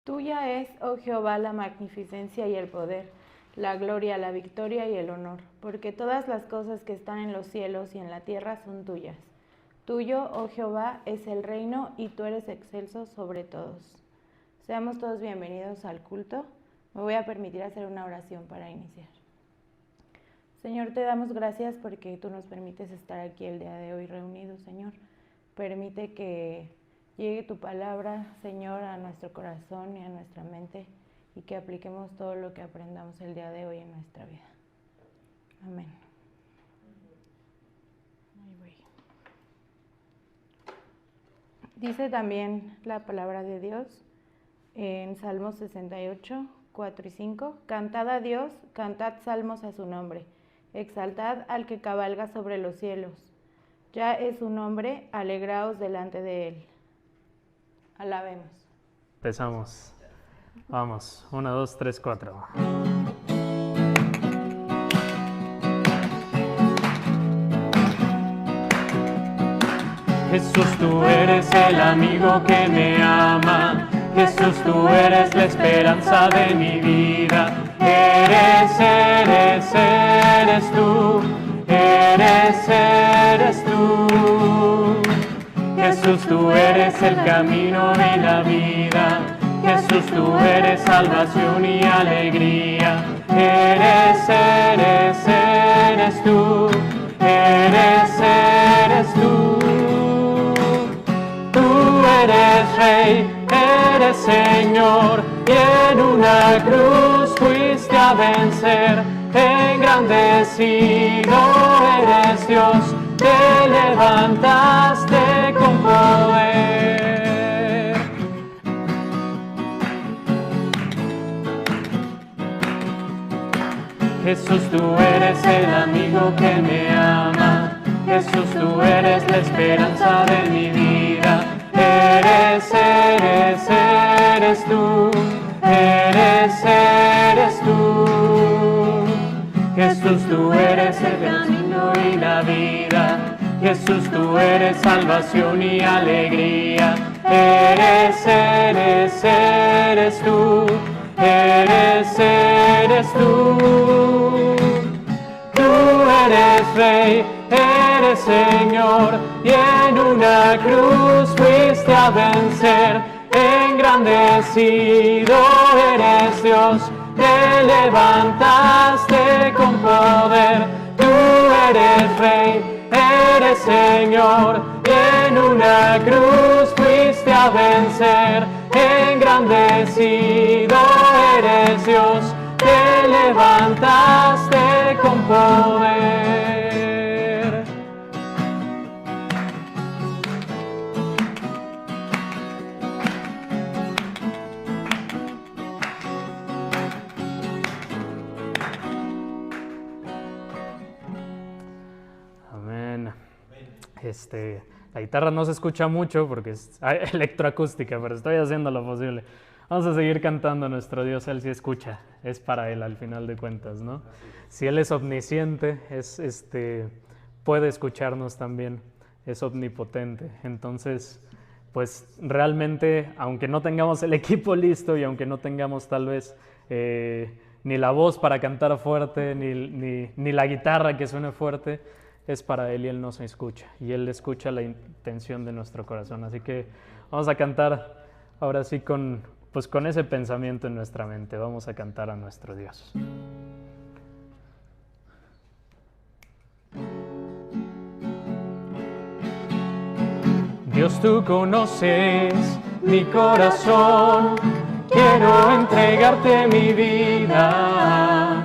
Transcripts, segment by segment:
Tuya es, oh Jehová, la magnificencia y el poder, la gloria, la victoria y el honor, porque todas las cosas que están en los cielos y en la tierra son tuyas. Tuyo, oh Jehová, es el reino y tú eres excelso sobre todos. Seamos todos bienvenidos al culto. Me voy a permitir hacer una oración para iniciar. Señor, te damos gracias porque tú nos permites estar aquí el día de hoy reunidos, Señor. Permite que llegue tu palabra, Señor, a nuestro corazón y a nuestra mente y que apliquemos todo lo que aprendamos el día de hoy en nuestra vida. Amén. Ahí voy. Dice también la palabra de Dios en Salmos 68, 4 y 5. Cantad a Dios, cantad salmos a su nombre. Exaltad al que cabalga sobre los cielos. Ya es su nombre, alegraos delante de él. Alabemos. Empezamos. Vamos. 1, 2, 3, 4. Jesús, tú eres el amigo que me ama. Jesús, tú eres la esperanza de mi vida. Eres tú. Eres tú. Jesús, tú eres el camino y la vida. Jesús, tú eres salvación y alegría. Eres tú. Eres tú. Tú eres Rey, eres Señor, y en una cruz fuiste a vencer. Engrandecido eres Dios, te levantaste con poder. Jesús, tú eres el amigo que me ama. Jesús, tú eres la esperanza de mi vida. Eres tú. Eres tú. Jesús, tú eres el camino y la vida. Jesús, tú eres salvación y alegría. Eres tú. Eres tú. Tú eres Rey, eres Señor, y en una cruz fuiste a vencer. Engrandecido eres Dios, te levantaste con poder. Tú eres Rey, eres Señor, y en una cruz fuiste a vencer. Engrandecido eres Dios, te levantaste con poder. Amén. La guitarra no se escucha mucho porque es electroacústica, pero estoy haciendo lo posible. Vamos a seguir cantando a nuestro Dios, Él sí escucha, es para Él al final de cuentas, ¿no? Si Él es omnisciente, puede escucharnos también, es omnipotente. Entonces, pues realmente, aunque no tengamos el equipo listo y aunque no tengamos tal vez ni la voz para cantar fuerte, ni la guitarra que suene fuerte, es para Él y Él nos escucha. Y Él escucha la intención de nuestro corazón. Así que vamos a cantar ahora sí con ese pensamiento en nuestra mente. Vamos a cantar a nuestro Dios. Dios, tú conoces mi corazón, quiero entregarte mi vida.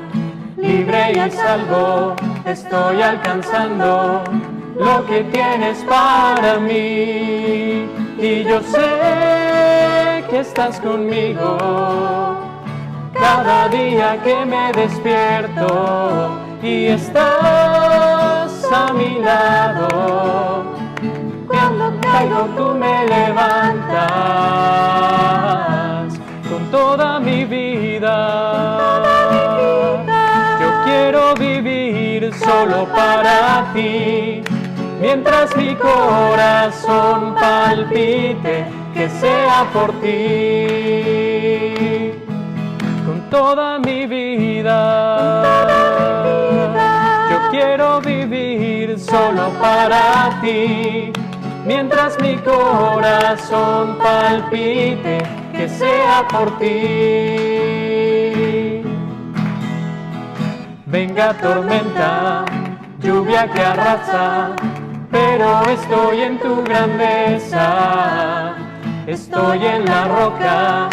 Libre y salvo, estoy alcanzando lo que tienes para mí. Y yo sé que estás conmigo cada día que me despierto y estás a mi lado. Cuando caigo tú me levantas con toda mi vida. Yo quiero vivir solo para ti. Mientras mi corazón palpite, que sea por ti. toda mi vida. Yo quiero vivir solo para ti, mientras mi corazón palpite, que sea por ti. Venga tormenta, lluvia que arrasa, pero estoy en tu grandeza. Estoy en la roca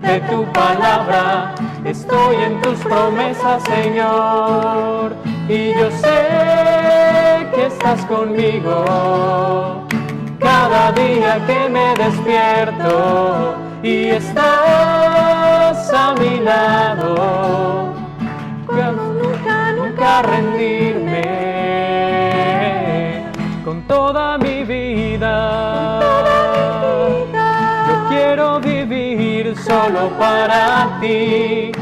de tu palabra, estoy en tus promesas, Señor. Y yo sé que estás conmigo cada día que me despierto, y estás a mi lado, nunca rendirme, con toda mi vida. Yo quiero vivir solo para ti,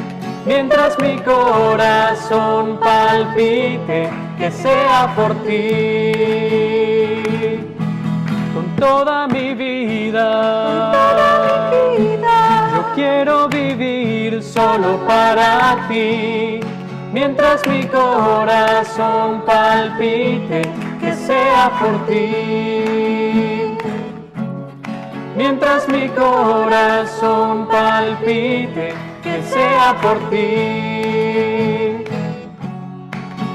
mientras mi corazón palpite, que sea por ti. Con toda mi vida, yo quiero vivir solo para ti, mientras mi corazón palpite, que sea por ti. Mientras mi corazón palpite, que sea por ti.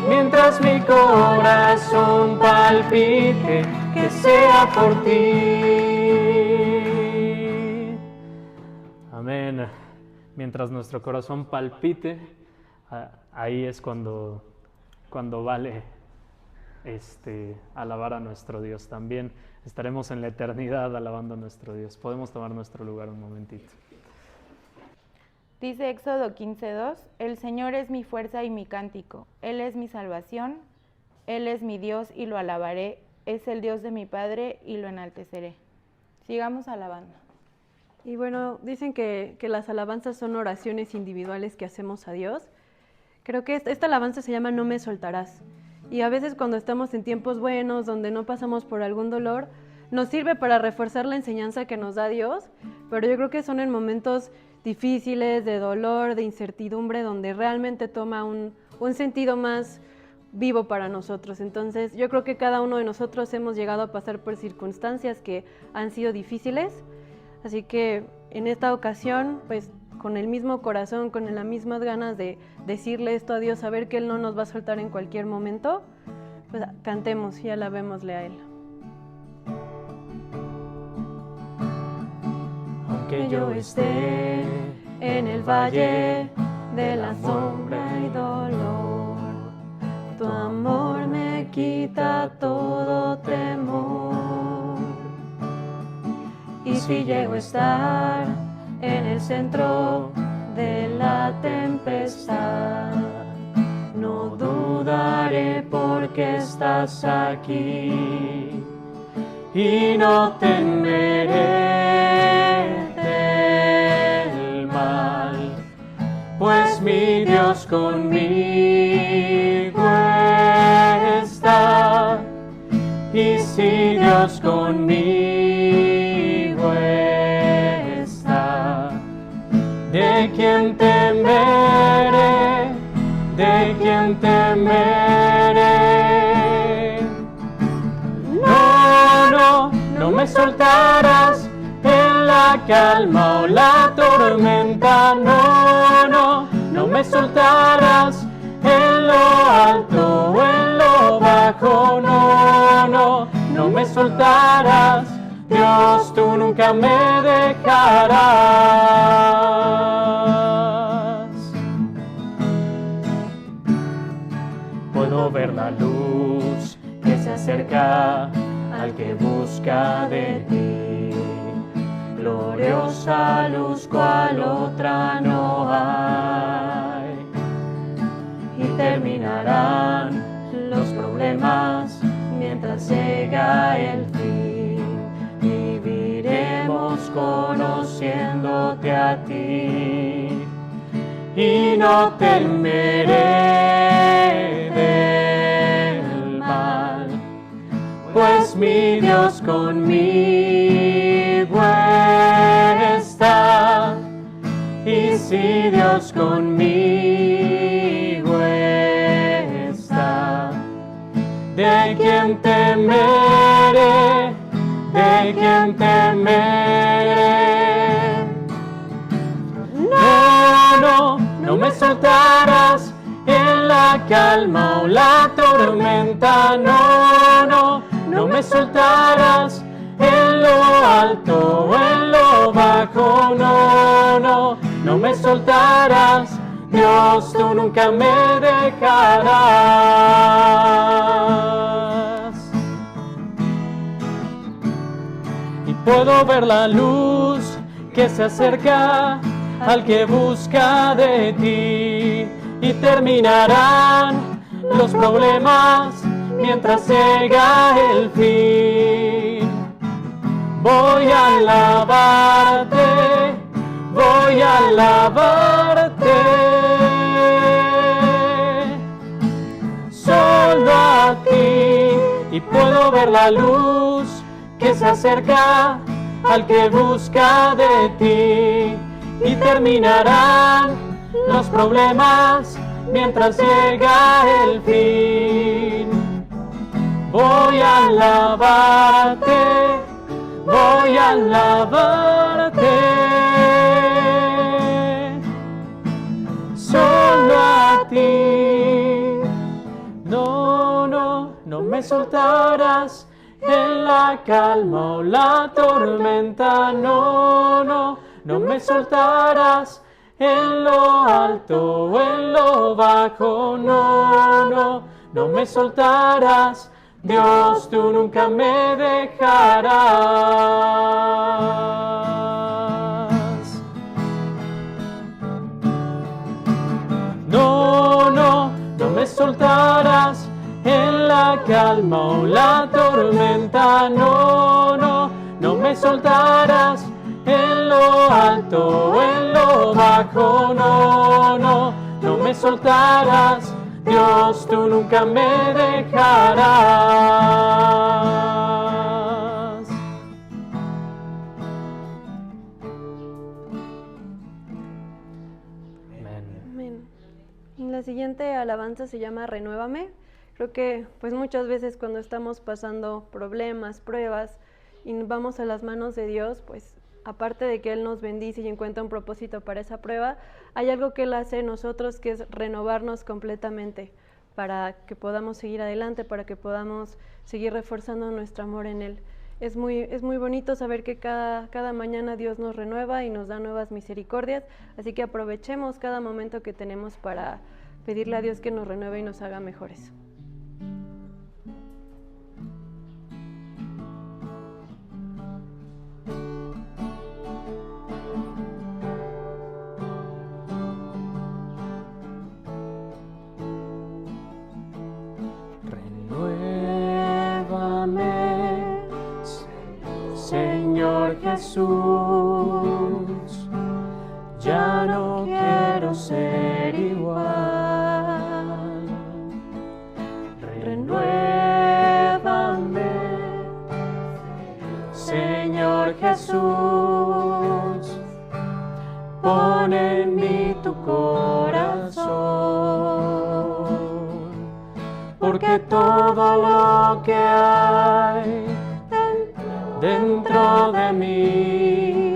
Mientras mi corazón palpite, que sea por ti. Amén. Mientras nuestro corazón palpite, ahí es cuando vale alabar a nuestro Dios. También estaremos en la eternidad alabando a nuestro Dios. Podemos tomar nuestro lugar un momentito. Dice Éxodo 15:2, el Señor es mi fuerza y mi cántico, Él es mi salvación, Él es mi Dios y lo alabaré, es el Dios de mi Padre y lo enalteceré. Sigamos alabando. Y bueno, dicen que las alabanzas son oraciones individuales que hacemos a Dios. Creo que esta alabanza se llama No me soltarás. Y a veces cuando estamos en tiempos buenos, donde no pasamos por algún dolor, nos sirve para reforzar la enseñanza que nos da Dios, pero yo creo que son en momentos difíciles, de dolor, de incertidumbre, donde realmente toma un sentido más vivo para nosotros. Entonces, yo creo que cada uno de nosotros hemos llegado a pasar por circunstancias que han sido difíciles, así que en esta ocasión, pues con el mismo corazón, con las mismas ganas de decirle esto a Dios, saber que Él no nos va a soltar en cualquier momento, pues cantemos y alabémosle a Él. Aunque yo esté en el valle de la sombra y dolor, tu amor me quita todo temor. Y si llego a estar en el centro de la tempestad, no dudaré porque estás aquí, y no temeré del mal, pues mi Dios conmigo está. Y si Dios conmigo está, ¿de quién temeré? ¿De quién temeré? No me soltarás en la calma o la tormenta. No me soltarás en lo alto o en lo bajo. No me soltarás, Dios, tú nunca me dejarás. Puedo ver la luz que se acerca al que busca de ti, gloriosa luz cual otra no hay. Y terminarán los problemas mientras llega el fin, viviremos conociéndote a ti, y no temeré del mal, pues mi Dios conmigo está. Y si Dios Dios conmigo está. ¿De quién temeré? ¿De quién temeré? No me soltarás en la calma o la tormenta. No me soltarás en lo alto o en lo bajo. No me soltarás. Dios, tú nunca me dejarás. Y puedo ver la luz que se acerca al que busca de ti, y terminarán los problemas mientras llega el fin. Voy a alabarte, voy a alabarte, solo a ti, y puedo ver la luz que se acerca al que busca de ti, y terminarán los problemas mientras llega el fin. Voy a alabarte, voy a alabarte, solo a ti. No me soltarás en la calma o la tormenta. No me soltarás en lo alto o en lo bajo. No me soltarás. Dios, tú nunca me dejarás. No me soltarás en la calma o la tormenta. No me soltarás en lo alto o en lo bajo. No me soltarás. Dios, tú nunca me dejarás. Amén. Y la siguiente alabanza se llama Renuévame. Creo que pues muchas veces cuando estamos pasando problemas, pruebas y vamos a las manos de Dios, pues aparte de que Él nos bendice y encuentra un propósito para esa prueba, hay algo que Él hace en nosotros, que es renovarnos completamente para que podamos seguir adelante, para que podamos seguir reforzando nuestro amor en Él. Es muy bonito saber que cada mañana Dios nos renueva y nos da nuevas misericordias, así que aprovechemos cada momento que tenemos para pedirle a Dios que nos renueve y nos haga mejores. Señor Jesús, ya no quiero ser igual. Renuévame, Señor Jesús, pon en mí tu corazón, porque todo lo que hay dentro de mí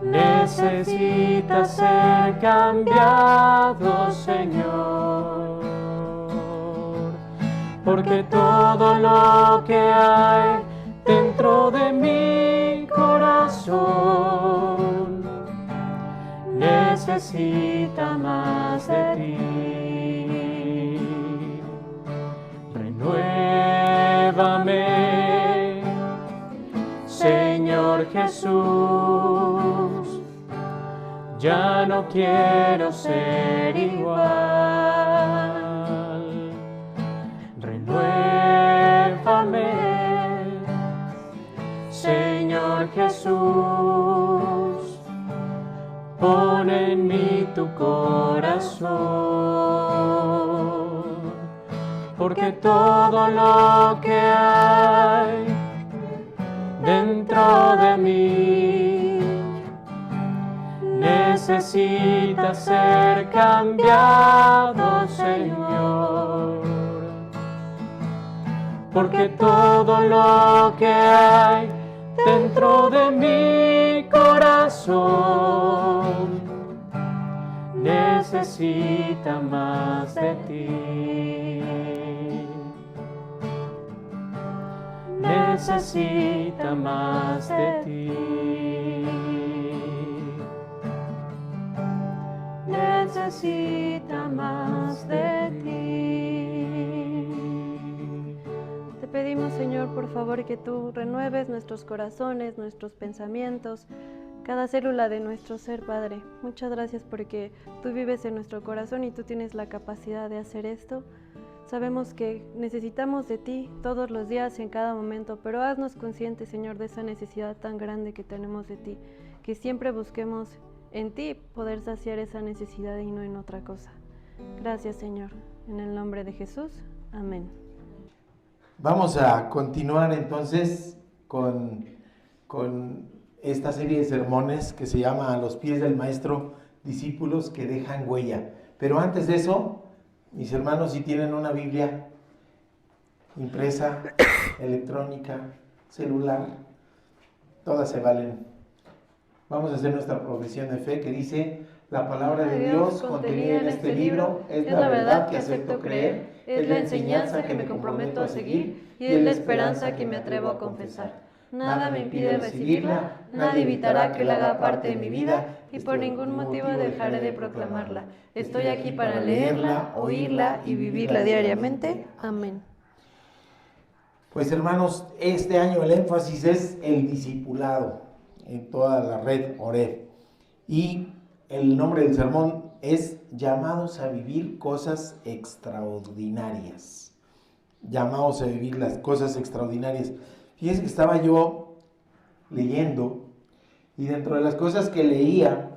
necesita ser cambiado, Señor, porque todo lo que hay dentro de mi corazón necesita más de ti. Renuévame, Señor Jesús, ya no quiero ser igual. Renuévame, Señor Jesús, pon en mí tu corazón, porque todo lo que hay dentro de mí necesita ser cambiado, Señor. Porque todo lo que hay dentro de mi corazón necesita más de ti. Necesita más de ti. Necesita más de ti. Te pedimos, Señor, por favor, que tú renueves nuestros corazones, nuestros pensamientos, cada célula de nuestro ser, Padre. Muchas gracias porque tú vives en nuestro corazón y tú tienes la capacidad de hacer esto. Sabemos que necesitamos de ti todos los días, en cada momento, pero haznos conscientes, Señor, de esa necesidad tan grande que tenemos de ti, que siempre busquemos en ti poder saciar esa necesidad y no en otra cosa. Gracias, Señor. En el nombre de Jesús. Amén. Vamos a continuar entonces con esta serie de sermones que se llama A los pies del Maestro, discípulos que dejan huella. Pero antes de eso, mis hermanos, si tienen una Biblia impresa, electrónica, celular, todas se valen. Vamos a hacer nuestra profesión de fe que dice: la palabra de Dios contenida en este libro es la verdad que acepto creer, es la enseñanza que me comprometo a seguir y es la esperanza que me atrevo a confesar. Nada me impide recibirla, nadie evitará que la haga parte de mi vida y por ningún motivo dejaré de proclamarla. Estoy aquí para leerla, oírla y vivirla diariamente. Amén. Pues hermanos, este año el énfasis es el discipulado en toda la red Oreb. Y el nombre del sermón es Llamados a vivir cosas extraordinarias. Llamados a vivir las cosas extraordinarias. Fíjense que estaba yo leyendo y dentro de las cosas que leía,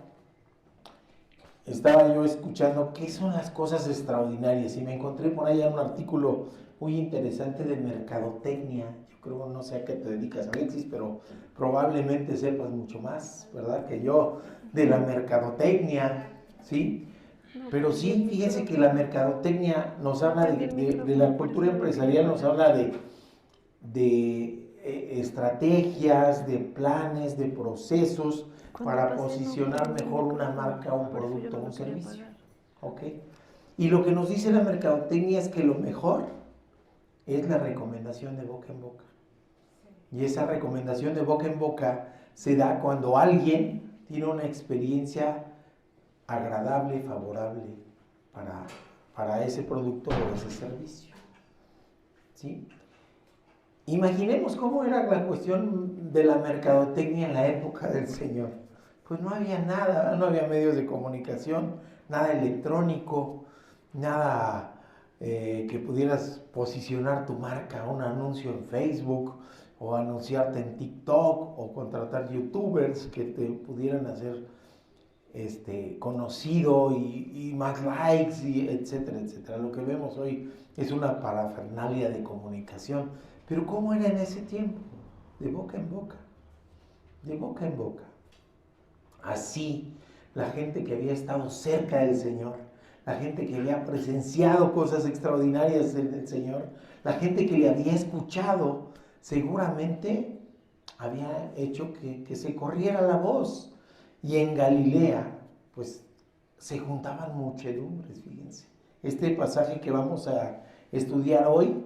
estaba yo escuchando qué son las cosas extraordinarias y me encontré por allá un artículo muy interesante de mercadotecnia. Yo creo, no sé a qué te dedicas, Alexis, pero probablemente sepas mucho más, ¿verdad? Que yo de la mercadotecnia, ¿sí? Pero sí, fíjense que la mercadotecnia nos habla de la cultura empresarial, nos habla de estrategias, de planes, de procesos para posicionar mejor una marca, un producto, un servicio. ¿Ok? Y lo que nos dice la mercadotecnia es que lo mejor es la recomendación de boca en boca. Y esa recomendación de boca en boca se da cuando alguien tiene una experiencia agradable, favorable para ese producto o ese servicio. ¿Sí? Imaginemos cómo era la cuestión de la mercadotecnia en la época del Señor. Pues no había nada, no había medios de comunicación, nada electrónico, nada que pudieras posicionar tu marca, un anuncio en Facebook o anunciarte en TikTok o contratar youtubers que te pudieran hacer conocido y más likes, y etcétera, etcétera. Lo que vemos hoy es una parafernalia de comunicación. Pero ¿cómo era en ese tiempo? De boca en boca. De boca en boca. Así, la gente que había estado cerca del Señor, la gente que había presenciado cosas extraordinarias del Señor, la gente que le había escuchado, seguramente había hecho que se corriera la voz. Y en Galilea, pues, se juntaban muchedumbres, fíjense. Este pasaje que vamos a estudiar hoy,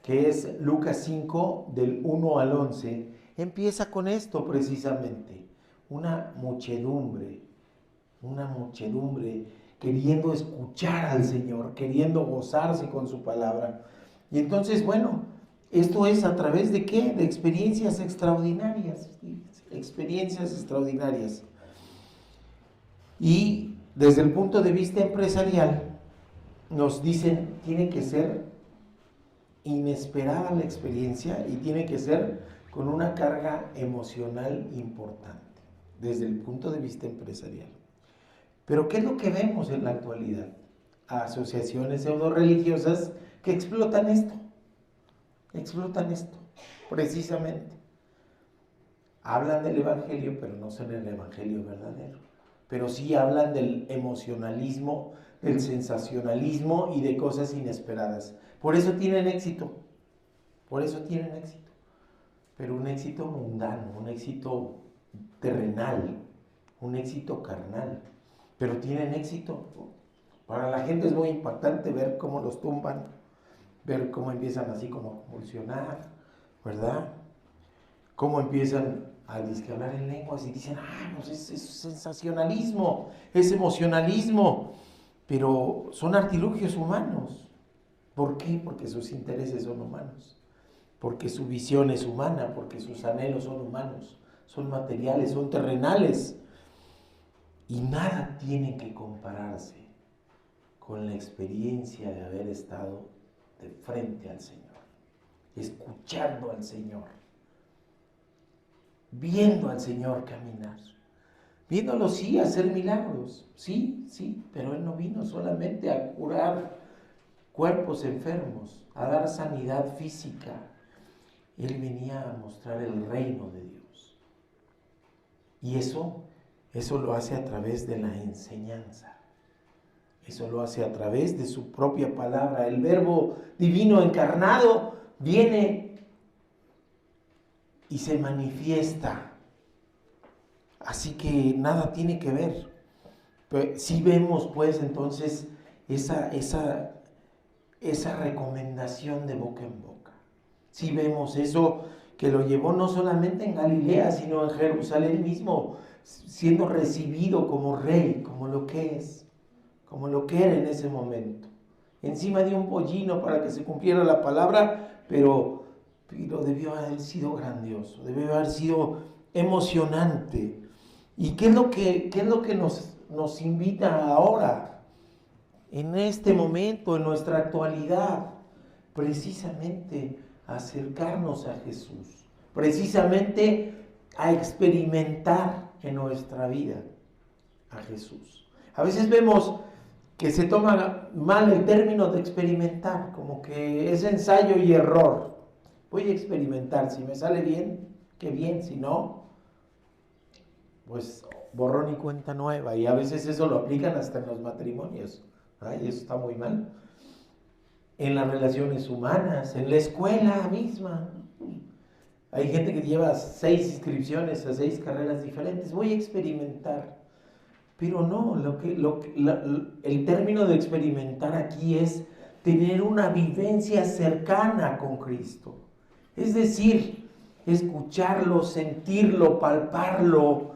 que es Lucas 5, del 1 al 11, empieza con esto precisamente. Una muchedumbre queriendo escuchar al Señor, queriendo gozarse con su palabra. Y entonces, bueno, esto es a través de ¿qué? De experiencias extraordinarias, experiencias extraordinarias. Y desde el punto de vista empresarial, nos dicen, tiene que ser inesperada la experiencia y tiene que ser con una carga emocional importante, desde el punto de vista empresarial. Pero ¿qué es lo que vemos en la actualidad? Asociaciones pseudo-religiosas que explotan esto, precisamente. Hablan del evangelio, pero no son el evangelio verdadero. pero sí hablan del emocionalismo, del sensacionalismo y de cosas inesperadas. Por eso tienen éxito, pero un éxito mundano, un éxito terrenal, un éxito carnal, pero tienen éxito. Para la gente es muy impactante ver cómo los tumban, ver cómo empiezan así como a convulsionar, ¿verdad? Cómo empiezan a hablar en lenguas y dicen, pues es sensacionalismo, es emocionalismo, pero son artilugios humanos. ¿Por qué? Porque sus intereses son humanos, porque su visión es humana, porque sus anhelos son humanos, son materiales, son terrenales, y nada tiene que compararse con la experiencia de haber estado de frente al Señor, escuchando al Señor, viendo al Señor caminar, viéndolo sí hacer milagros, sí, pero Él no vino solamente a curar cuerpos enfermos, a dar sanidad física. Él venía a mostrar el reino de Dios. Y eso lo hace a través de la enseñanza. Eso lo hace a través de su propia palabra. El Verbo divino encarnado viene y se manifiesta. Así que nada tiene que ver. Pero si vemos pues entonces esa recomendación de boca en boca. Si vemos eso que lo llevó no solamente en Galilea, sino en Jerusalén mismo, siendo recibido como rey, como lo que es, como lo que era en ese momento. Encima de un pollino para que se cumpliera la palabra, pero debió haber sido grandioso, debió haber sido emocionante. ¿Y qué es lo que nos invita ahora, en este momento, en nuestra actualidad? Precisamente a acercarnos a Jesús, precisamente a experimentar en nuestra vida a Jesús. A veces vemos que se toma mal el término de experimentar, como que es ensayo y error. Voy a experimentar, si me sale bien, qué bien, si no, pues borrón y cuenta nueva. Y a veces eso lo aplican hasta en los matrimonios. Ay, eso está muy mal. En las relaciones humanas, en la escuela misma. Hay gente que lleva 6 inscripciones a 6 carreras diferentes. Voy a experimentar. Pero no, el término de experimentar aquí es tener una vivencia cercana con Cristo. Es decir, escucharlo, sentirlo, palparlo,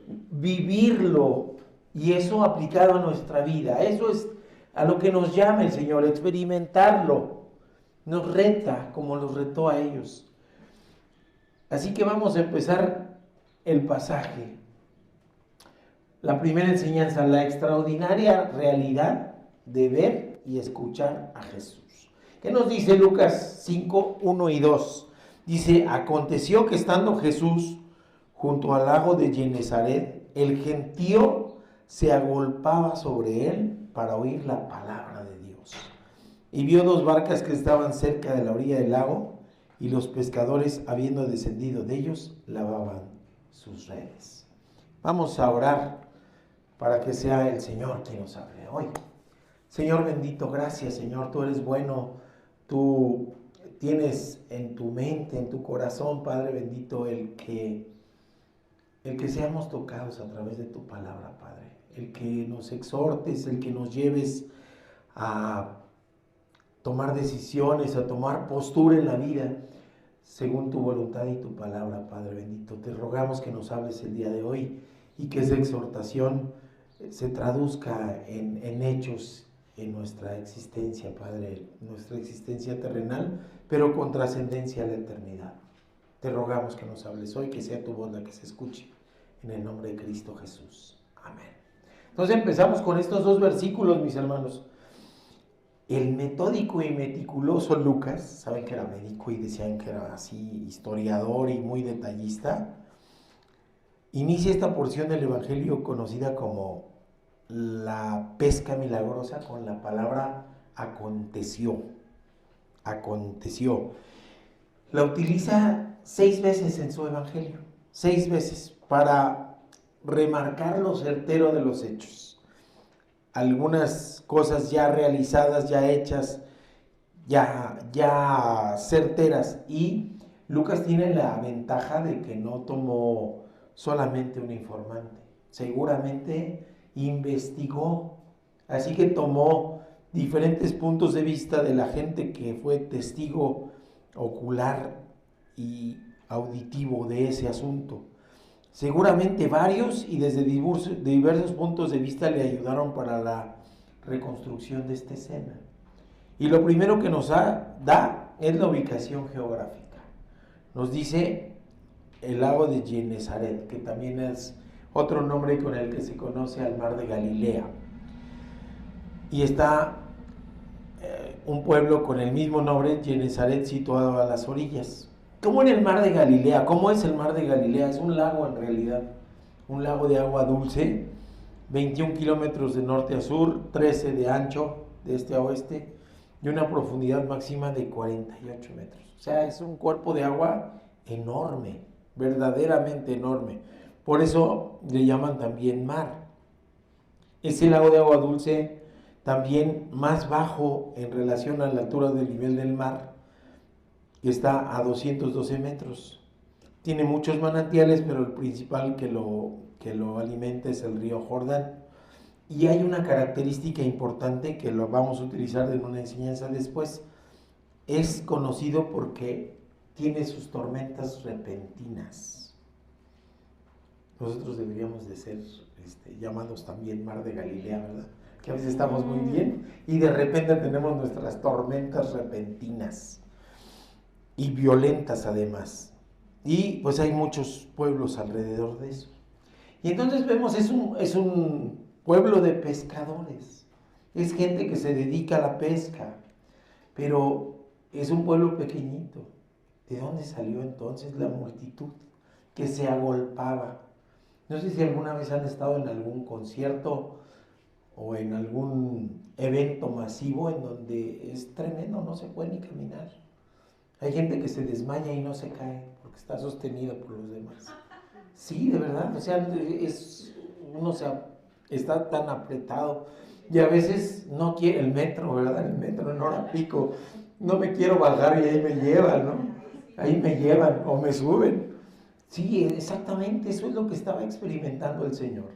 vivirlo, y eso aplicado a nuestra vida. Eso es a lo que nos llama el Señor, experimentarlo. Nos reta como los retó a ellos. Así que vamos a empezar el pasaje. La primera enseñanza, la extraordinaria realidad de ver y escuchar a Jesús. ¿Qué nos dice Lucas 5, 1 y 2? Dice, aconteció que estando Jesús junto al lago de Genezaret, el gentío se agolpaba sobre él para oír la palabra de Dios. Y vio 2 barcas que estaban cerca de la orilla del lago, y los pescadores, habiendo descendido de ellos, lavaban sus redes. Vamos a orar para que sea el Señor quien nos hable hoy. Señor bendito, gracias Señor, tú eres bueno, tú tienes en tu mente, en tu corazón, Padre bendito, el que seamos tocados a través de tu palabra, Padre, el que nos exhortes, el que nos lleves a tomar decisiones, a tomar postura en la vida, según tu voluntad y tu palabra, Padre bendito. Te rogamos que nos hables el día de hoy y que esa exhortación se traduzca en hechos en nuestra existencia, Padre, nuestra existencia terrenal, pero con trascendencia a la eternidad. Te rogamos que nos hables hoy, que sea tu voz la que se escuche, en el nombre de Cristo Jesús. Amén. Entonces empezamos con estos 2 versículos, mis hermanos. El metódico y meticuloso Lucas, saben que era médico y decían que era así historiador y muy detallista, inicia esta porción del Evangelio conocida como la pesca milagrosa con la palabra aconteció. Aconteció. La utiliza 6 veces en su Evangelio, 6 veces para remarcar lo certero de los hechos. Algunas cosas ya realizadas, ya hechas, ya certeras. Y Lucas tiene la ventaja de que no tomó solamente un informante. Seguramente investigó. Así que tomó diferentes puntos de vista de la gente que fue testigo ocular y auditivo de ese asunto. Seguramente varios y desde diversos puntos de vista le ayudaron para la reconstrucción de esta escena. Y lo primero que nos da es la ubicación geográfica. Nos dice el lago de Genesaret, que también es otro nombre con el que se conoce al mar de Galilea. Y está un pueblo con el mismo nombre, Genesaret, situado a las orillas. ¿Cómo en el mar de Galilea? ¿Cómo es el mar de Galilea? Es un lago en realidad, un lago de agua dulce, 21 kilómetros de norte a sur, 13 de ancho de este a oeste y una profundidad máxima de 48 metros. O sea, es un cuerpo de agua enorme, verdaderamente enorme. Por eso le llaman también mar. Es el lago de agua dulce también más bajo en relación a la altura del nivel del mar, que está a 212 metros. Tiene muchos manantiales, pero el principal que lo alimenta es el río Jordán. Y hay una característica importante que lo vamos a utilizar en una enseñanza después. Es conocido porque tiene sus tormentas repentinas. Nosotros deberíamos de ser llamados también Mar de Galilea, ¿verdad? Que a veces estamos muy bien y de repente tenemos nuestras tormentas repentinas y violentas además. Y pues hay muchos pueblos alrededor de eso. Y entonces vemos, es un pueblo de pescadores. Es gente que se dedica a la pesca, pero es un pueblo pequeñito. ¿De dónde salió entonces la multitud que se agolpaba? No sé si alguna vez han estado en algún concierto o en algún evento masivo en donde es tremendo, no se puede ni caminar. Hay gente que se desmaya y no se cae porque está sostenida por los demás. Sí, de verdad, o sea, está tan apretado y a veces no quiere el metro, ¿verdad? El metro en hora pico, no me quiero bajar y ahí me llevan, ¿no? Ahí me llevan o me suben. Sí, exactamente, eso es lo que estaba experimentando el Señor.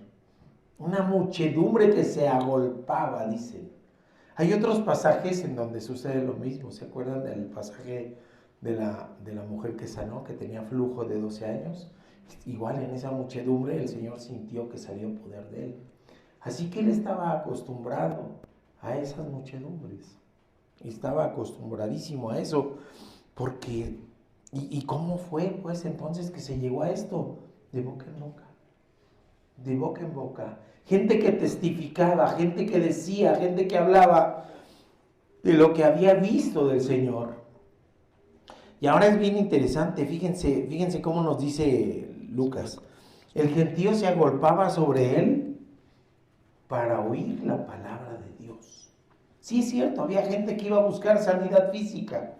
Una muchedumbre que se agolpaba, dicen. Hay otros pasajes en donde sucede lo mismo. ¿Se acuerdan del pasaje de la mujer que sanó, que tenía flujo de 12 años? Igual en esa muchedumbre el Señor sintió que salió poder de él. Así que él estaba acostumbrado a esas muchedumbres. Estaba acostumbradísimo a eso. Porque, ¿y cómo fue pues entonces que se llegó a esto? De boca en boca. De boca en boca. Gente que testificaba, gente que decía, gente que hablaba de lo que había visto del Señor. Y ahora es bien interesante, fíjense cómo nos dice Lucas. El gentío se agolpaba sobre él para oír la palabra de Dios. Sí, es cierto, había gente que iba a buscar sanidad física.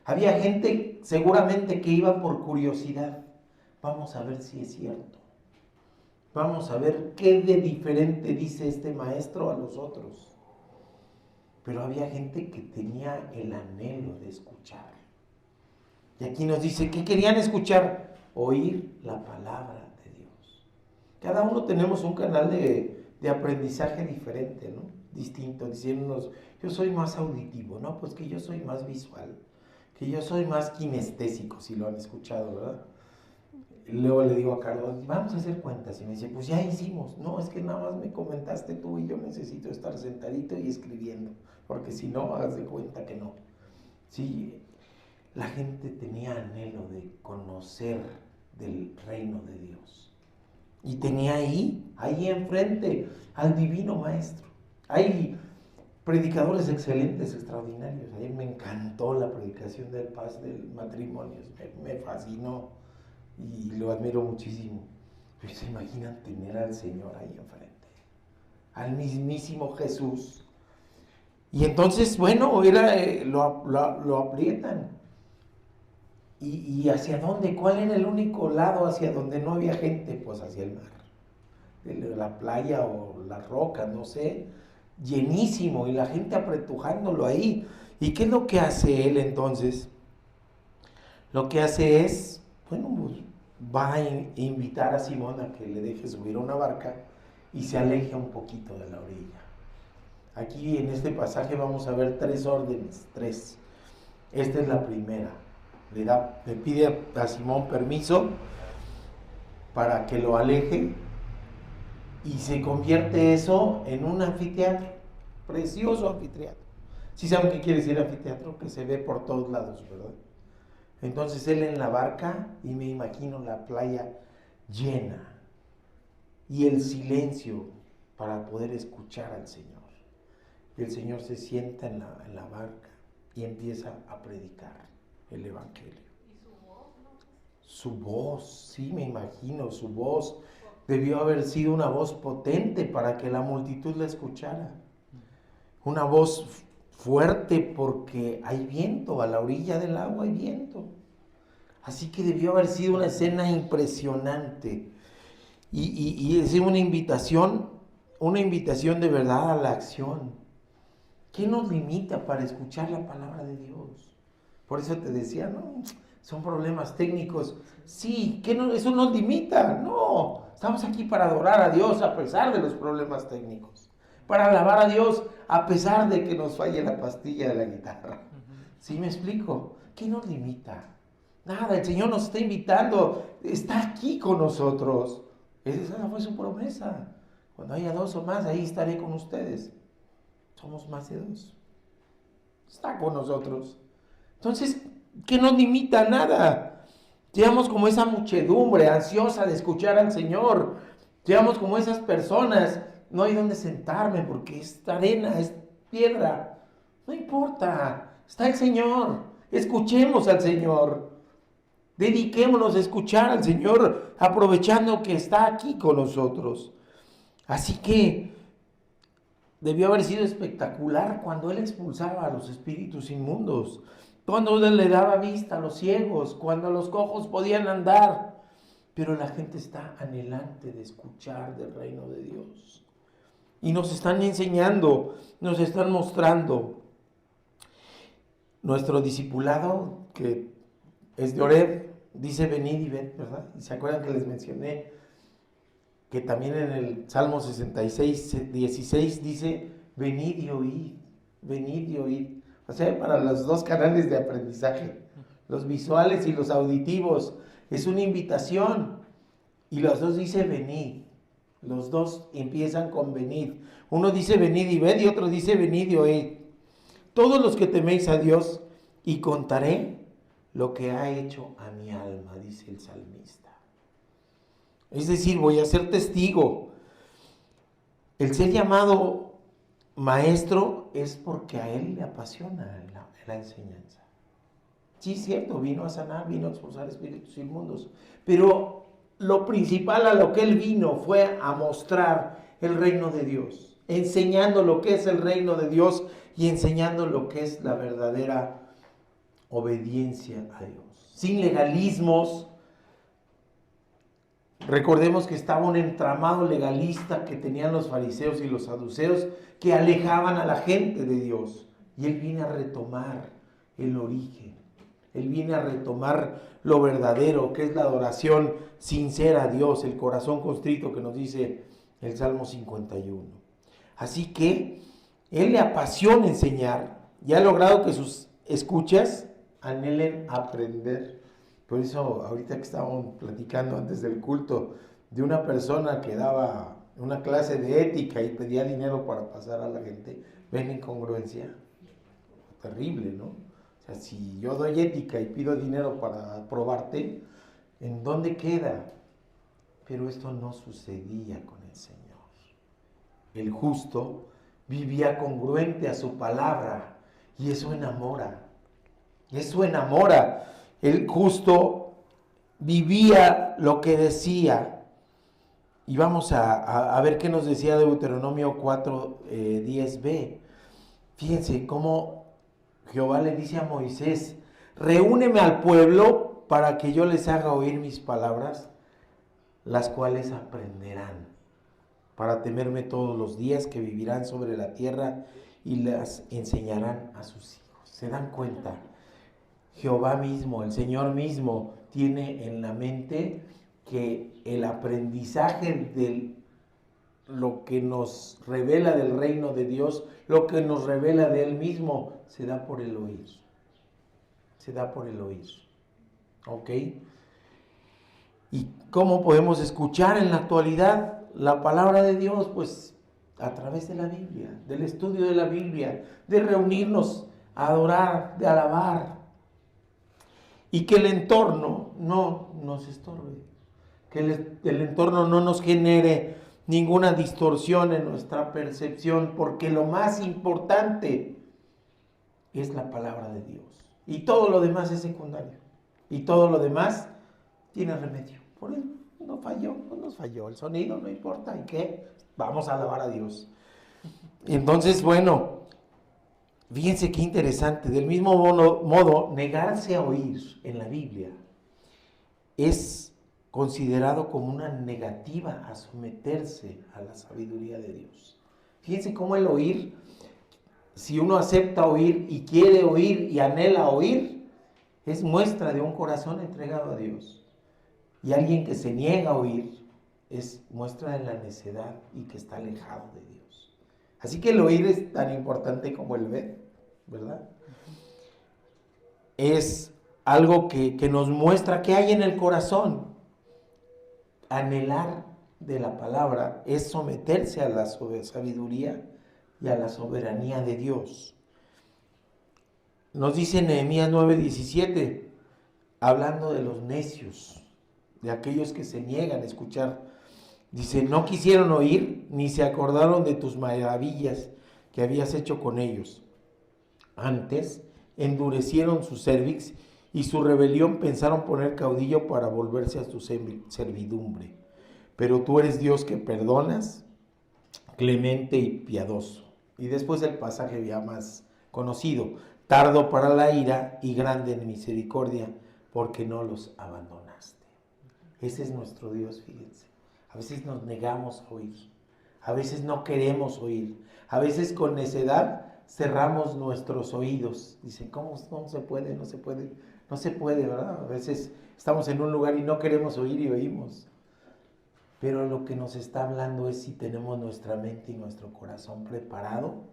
Había gente seguramente que iba por curiosidad. Vamos a ver si es cierto. Vamos a ver qué de diferente dice este maestro a los otros. Pero había gente que tenía el anhelo de escuchar. Y aquí nos dice, ¿qué querían escuchar? Oír la palabra de Dios. Cada uno tenemos un canal de aprendizaje diferente, ¿no? Distinto, diciéndonos, yo soy más auditivo, ¿no? Pues que yo soy más visual, que yo soy más kinestésico, si lo han escuchado, ¿verdad? Luego le digo a Carlos, vamos a hacer cuentas. Y me dice, pues ya hicimos. No, es que nada más me comentaste tú y yo necesito estar sentadito y escribiendo. Porque si no, haz de cuenta que no. Sí, la gente tenía anhelo de conocer del reino de Dios. Y tenía ahí enfrente al divino maestro. Hay predicadores excelentes, extraordinarios. Ayer me encantó la predicación del paz del matrimonio. Me fascinó. Y lo admiro muchísimo. Pero se imaginan tener al Señor ahí enfrente, al mismísimo Jesús. Y entonces, bueno, lo aprietan. ¿Y hacia dónde? ¿Cuál era el único lado hacia donde no había gente? Pues hacia el mar. de la playa o las rocas, no sé, llenísimo y la gente apretujándolo ahí. ¿Y qué es lo que hace él entonces? Lo que hace es, bueno, pues, va a invitar a Simón a que le deje subir a una barca y se aleje un poquito de la orilla. Aquí en este pasaje vamos a ver 3 órdenes, 3. Esta es la primera. Le pide a Simón permiso para que lo aleje y se convierte eso en un anfiteatro, precioso anfiteatro. ¿Sí saben qué quiere decir anfiteatro? Que se ve por todos lados, ¿verdad? Entonces él en la barca y me imagino la playa llena y el silencio para poder escuchar al Señor. Y el Señor se sienta en la barca y empieza a predicar el Evangelio. ¿Y su voz? Su voz, sí, me imagino, su voz debió haber sido una voz potente para que la multitud la escuchara. Una voz fuerte porque hay viento, a la orilla del agua hay viento. Así que debió haber sido una escena impresionante. Y es una invitación de verdad a la acción. ¿Qué nos limita para escuchar la palabra de Dios? Por eso te decía, no, son problemas técnicos. Sí, eso nos limita. No, estamos aquí para adorar a Dios a pesar de los problemas técnicos. Para alabar a Dios a pesar de que nos falle la pastilla de la guitarra. ¿Sí me explico? ¿Qué nos limita? Nada, el Señor nos está invitando, está aquí con nosotros. Esa fue su promesa. Cuando haya 2 o más, ahí estaré con ustedes. Somos más de 2. Está con nosotros. Entonces, ¿qué nos limita? Nada. Llevamos como esa muchedumbre ansiosa de escuchar al Señor. Llevamos como esas personas. No hay donde sentarme porque es arena, es piedra. No importa. Está el Señor. Escuchemos al Señor. Dediquémonos a escuchar al Señor, aprovechando que está aquí con nosotros. Así que debió haber sido espectacular cuando Él expulsaba a los espíritus inmundos, cuando Él le daba vista a los ciegos, cuando los cojos podían andar. Pero la gente está anhelante de escuchar del reino de Dios. Y nos están enseñando, nos están mostrando. Nuestro discipulado, que es de Oreb, dice venid y ved, ¿verdad? ¿Se acuerdan que les mencioné que también en el Salmo 66, 16 dice venid y oíd, venid y oíd? O sea, para los 2 canales de aprendizaje, los visuales y los auditivos, es una invitación. Y los 2 dice venid, los 2 empiezan con venid. Uno dice venid y ved y otro dice venid y oíd. Todos los que teméis a Dios, y contaré lo que ha hecho a mi alma, dice el salmista. Es decir, voy a ser testigo. El ser llamado maestro es porque a él le apasiona la enseñanza. Sí, es cierto, vino a sanar, vino a expulsar espíritus inmundos, pero lo principal a lo que él vino fue a mostrar el reino de Dios, enseñando lo que es el reino de Dios y enseñando lo que es la verdadera obediencia a Dios. Sin legalismos. Recordemos que estaba un entramado legalista que tenían los fariseos y los saduceos que alejaban a la gente de Dios. Y Él viene a retomar el origen. Él viene a retomar lo verdadero, que es la adoración sincera a Dios, el corazón contrito que nos dice el Salmo 51. Así que Él le apasiona enseñar y ha logrado que sus escuchas anhelen aprender. Por eso ahorita que estábamos platicando antes del culto de una persona que daba una clase de ética y pedía dinero para pasar a la gente, ven incongruencia, terrible, ¿no? O sea, si yo doy ética y pido dinero para probarte, ¿en dónde queda? Pero esto no sucedía con el Señor. El justo vivía congruente a su palabra y eso enamora. Eso enamora. El justo vivía lo que decía. Y vamos a ver qué nos decía Deuteronomio 4, 10b. Fíjense cómo Jehová le dice a Moisés: reúneme al pueblo para que yo les haga oír mis palabras, las cuales aprenderán. para temerme todos los días que vivirán sobre la tierra y las enseñarán a sus hijos. ¿Se dan cuenta? Jehová mismo, el Señor mismo, tiene en la mente que el aprendizaje de lo que nos revela del reino de Dios, lo que nos revela de Él mismo, se da por el oír. Se da por el oír. ¿Ok? ¿Y cómo podemos escuchar en la actualidad la palabra de Dios? Pues a través de la Biblia, del estudio de la Biblia, de reunirnos a adorar, de alabar. Y que el entorno no nos estorbe, que el entorno no nos genere ninguna distorsión en nuestra percepción, porque lo más importante es la palabra de Dios. Y todo lo demás es secundario. Y todo lo demás tiene remedio. Por eso no falló, no nos falló. El sonido no importa. ¿Y qué? Vamos a alabar a Dios. Entonces, bueno, fíjense qué interesante. Del mismo modo, negarse a oír en la Biblia es considerado como una negativa a someterse a la sabiduría de Dios. Fíjense cómo el oír, si uno acepta oír y quiere oír y anhela oír, es muestra de un corazón entregado a Dios. Y alguien que se niega a oír es muestra de la necedad y que está alejado de Dios. Así que el oír es tan importante como el ver, ¿verdad? Es algo que nos muestra qué hay en el corazón. Anhelar de la palabra es someterse a la sabiduría y a la soberanía de Dios. Nos dice Nehemías 9:17, hablando de los necios, de aquellos que se niegan a escuchar. Dice, no quisieron oír ni se acordaron de tus maravillas que habías hecho con ellos. Antes endurecieron su cervix y su rebelión pensaron poner caudillo para volverse a su servidumbre. Pero tú eres Dios que perdonas, clemente y piadoso. Y después el pasaje ya más conocido, tardo para la ira y grande en misericordia, porque no los abandonaste. Ese es nuestro Dios, fíjense. A veces nos negamos a oír, a veces no queremos oír, a veces con necedad cerramos nuestros oídos. Dicen, ¿cómo no se puede? No se puede. No se puede, ¿verdad? A veces estamos en un lugar y no queremos oír y oímos. Pero lo que nos está hablando es si tenemos nuestra mente y nuestro corazón preparado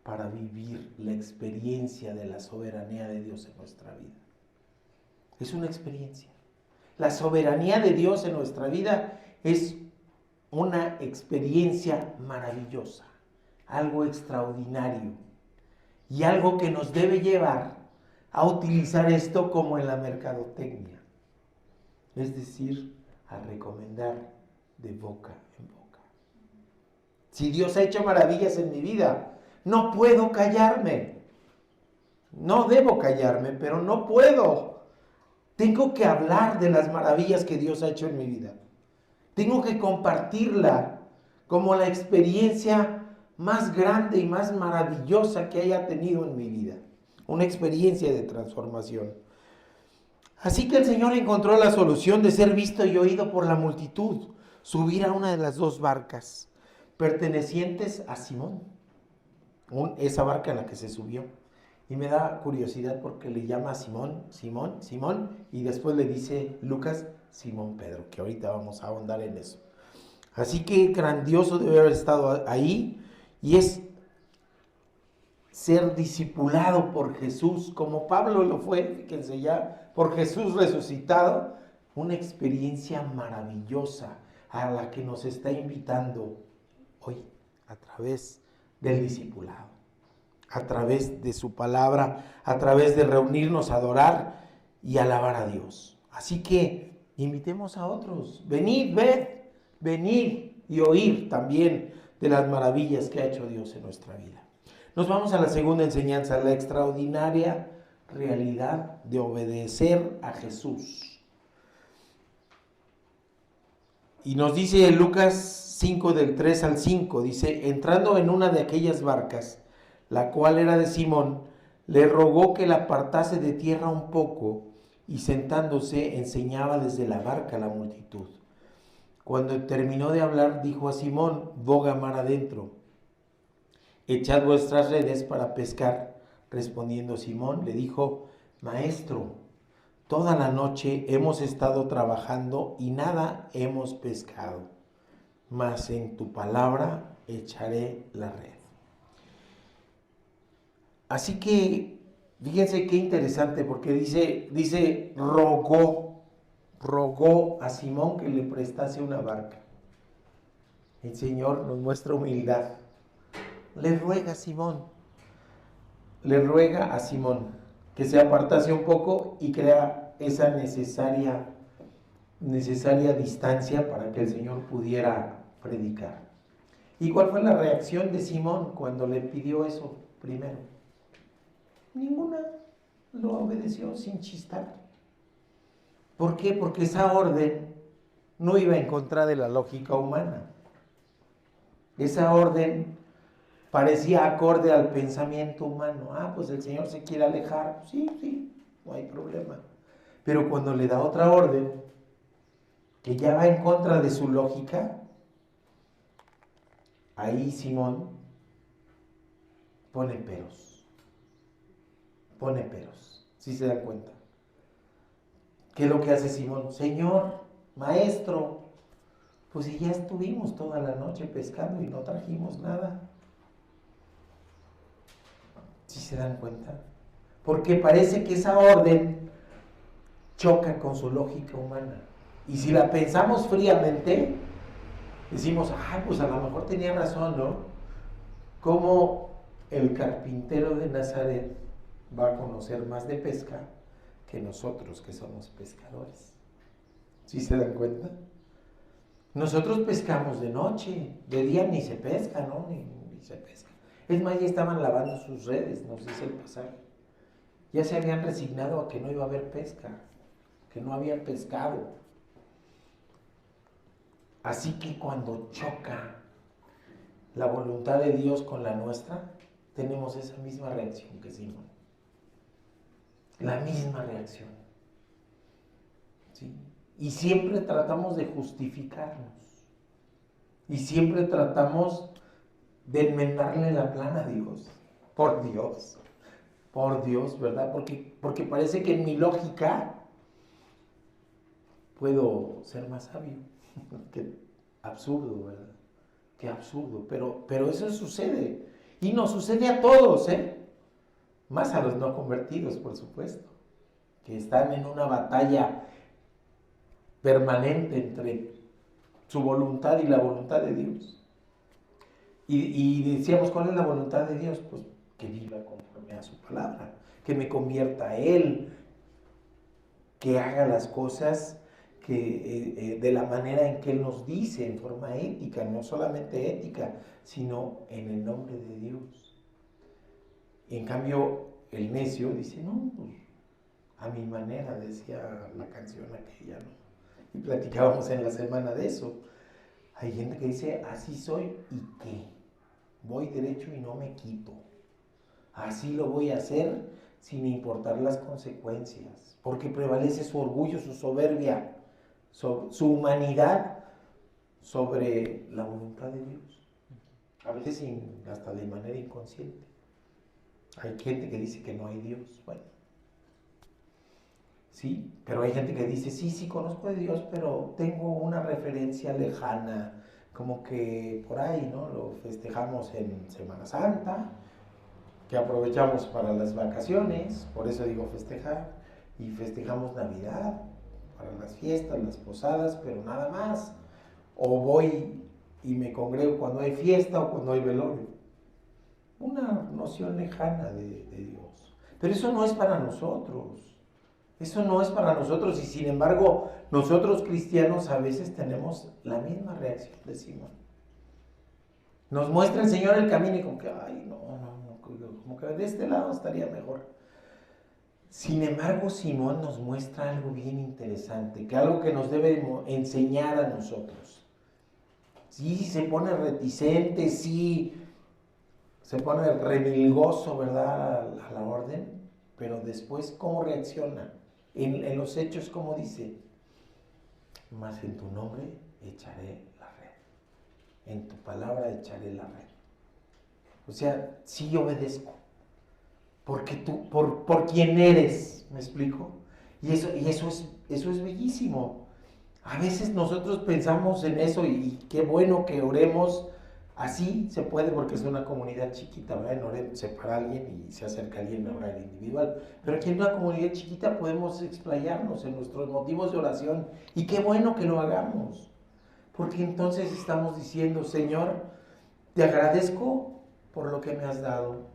para vivir la experiencia de la soberanía de Dios en nuestra vida. Es una experiencia. La soberanía de Dios en nuestra vida es una experiencia maravillosa, algo extraordinario y algo que nos debe llevar a utilizar esto como en la mercadotecnia, es decir, a recomendar de boca en boca. Si Dios ha hecho maravillas en mi vida, no puedo callarme. No debo callarme, pero no puedo. Tengo que hablar de las maravillas que Dios ha hecho en mi vida. Tengo que compartirla como la experiencia más grande y más maravillosa que haya tenido en mi vida. Una experiencia de transformación. Así que el Señor encontró la solución de ser visto y oído por la multitud. Subir a una de las dos barcas pertenecientes a Simón. Esa barca en la que se subió. Y me da curiosidad porque le llama a Simón, y después le dice Lucas, Simón Pedro, que ahorita vamos a ahondar en eso. Así que grandioso debe haber estado ahí, y es ser discipulado por Jesús, como Pablo lo fue, fíjense ya, por Jesús resucitado, una experiencia maravillosa a la que nos está invitando hoy a través del discipulado, a través de su palabra, a través de reunirnos a adorar y alabar a Dios. Así que invitemos a otros, venid, ved, venid y oír también de las maravillas que ha hecho Dios en nuestra vida. Nos vamos a la segunda enseñanza, la extraordinaria realidad de obedecer a Jesús. Y nos dice Lucas 5 del 3 al 5, dice, entrando en una de aquellas barcas, la cual era de Simón, le rogó que la apartase de tierra un poco, y sentándose enseñaba desde la barca a la multitud. Cuando terminó de hablar, dijo a Simón: boga mar adentro, echad vuestras redes para pescar. Respondiendo Simón, le dijo: Maestro, toda la noche hemos estado trabajando y nada hemos pescado, mas en tu palabra echaré la red. Así que, fíjense qué interesante, porque dice rogó a Simón que le prestase una barca. El Señor nos muestra humildad. Le ruega a Simón que se apartase un poco y crea esa necesaria distancia para que el Señor pudiera predicar. ¿Y cuál fue la reacción de Simón cuando le pidió eso primero? Ninguna. Lo obedeció sin chistar. ¿Por qué? Porque esa orden no iba en contra de la lógica humana. Esa orden parecía acorde al pensamiento humano. Pues el Señor se quiere alejar. Sí, no hay problema. Pero cuando le da otra orden, que ya va en contra de su lógica, ahí Simón pone peros. ¿Sí se dan cuenta? ¿Qué es lo que hace Simón? Señor, maestro, pues si ya estuvimos toda la noche pescando y no trajimos nada. ¿Sí se dan cuenta? Porque parece que esa orden choca con su lógica humana. Y si la pensamos fríamente, decimos: pues a lo mejor tenía razón, ¿no? ¿Cómo el carpintero de Nazaret va a conocer más de pesca que nosotros, que somos pescadores? ¿Sí se dan cuenta? Nosotros pescamos de noche, de día ni se pesca, ¿no? Ni se pesca. Es más, ya estaban lavando sus redes, nos dice el pasaje. Ya se habían resignado a que no iba a haber pesca, que no había pescado. Así que cuando choca la voluntad de Dios con la nuestra, tenemos esa misma reacción que Simón. La misma reacción. ¿Sí? Y siempre tratamos de justificarnos. Y siempre tratamos de enmendarle la plana a Dios. Por Dios, ¿verdad? Porque parece que en mi lógica puedo ser más sabio. Qué absurdo, ¿verdad? Qué absurdo. Pero eso sucede. Y nos sucede a todos, ¿eh? Más a los no convertidos, por supuesto, que están en una batalla permanente entre su voluntad y la voluntad de Dios. Y decíamos, ¿cuál es la voluntad de Dios? Pues que viva conforme a su palabra, que me convierta a Él, que haga las cosas de la manera en que Él nos dice, en forma ética, no solamente ética, sino en el nombre de Dios. Y en cambio, el necio dice: no, pues a mi manera, decía la canción aquella, ¿no? Y platicábamos en la semana de eso. Hay gente que dice: así soy y qué, voy derecho y no me quito. Así lo voy a hacer sin importar las consecuencias, porque prevalece su orgullo, su soberbia, su humanidad sobre la voluntad de Dios. A veces hasta de manera inconsciente. Hay gente que dice que no hay Dios. Bueno, sí, pero hay gente que dice: sí, conozco de Dios, pero tengo una referencia lejana, como que por ahí, ¿no? Lo festejamos en Semana Santa, que aprovechamos para las vacaciones, por eso digo festejar, y festejamos Navidad, para las fiestas, las posadas, pero nada más. O voy y me congrego cuando hay fiesta o cuando hay velorio. Una noción lejana de Dios. Pero eso no es para nosotros. Eso no es para nosotros, y sin embargo, nosotros cristianos a veces tenemos la misma reacción de Simón. Nos muestra el Señor el camino y como que, como que de este lado estaría mejor. Sin embargo, Simón nos muestra algo bien interesante, que algo que nos debe enseñar a nosotros. Sí, se pone reticente, sí, se pone remilgoso, ¿verdad?, a la orden, pero después, ¿cómo reacciona? En los hechos, ¿cómo dice? mas en tu nombre echaré la red. En tu palabra echaré la red. O sea, sí obedezco. Porque tú, por quien eres, ¿me explico? Y eso es bellísimo. A veces nosotros pensamos en eso y qué bueno que oremos. Así se puede porque es una comunidad chiquita, ¿verdad? Se para alguien y se acerca alguien a orar individual. Pero aquí en una comunidad chiquita podemos explayarnos en nuestros motivos de oración. Y qué bueno que lo hagamos. Porque entonces estamos diciendo, Señor, te agradezco por lo que me has dado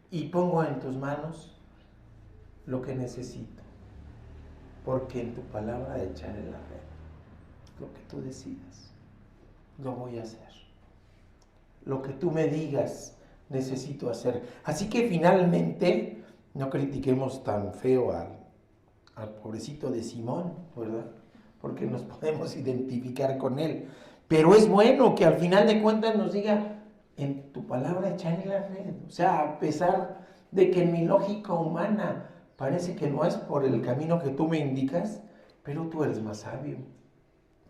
y pongo en tus manos lo que necesito. Porque en tu palabra echaré la red. Lo que tú decidas, lo voy a hacer. Lo que tú me digas, necesito hacer. Así que finalmente, no critiquemos tan feo al pobrecito de Simón, ¿verdad? Porque nos podemos identificar con él. Pero es bueno que al final de cuentas nos diga, en tu palabra echaré la red. O sea, a pesar de que en mi lógica humana parece que no es por el camino que tú me indicas, pero tú eres más sabio.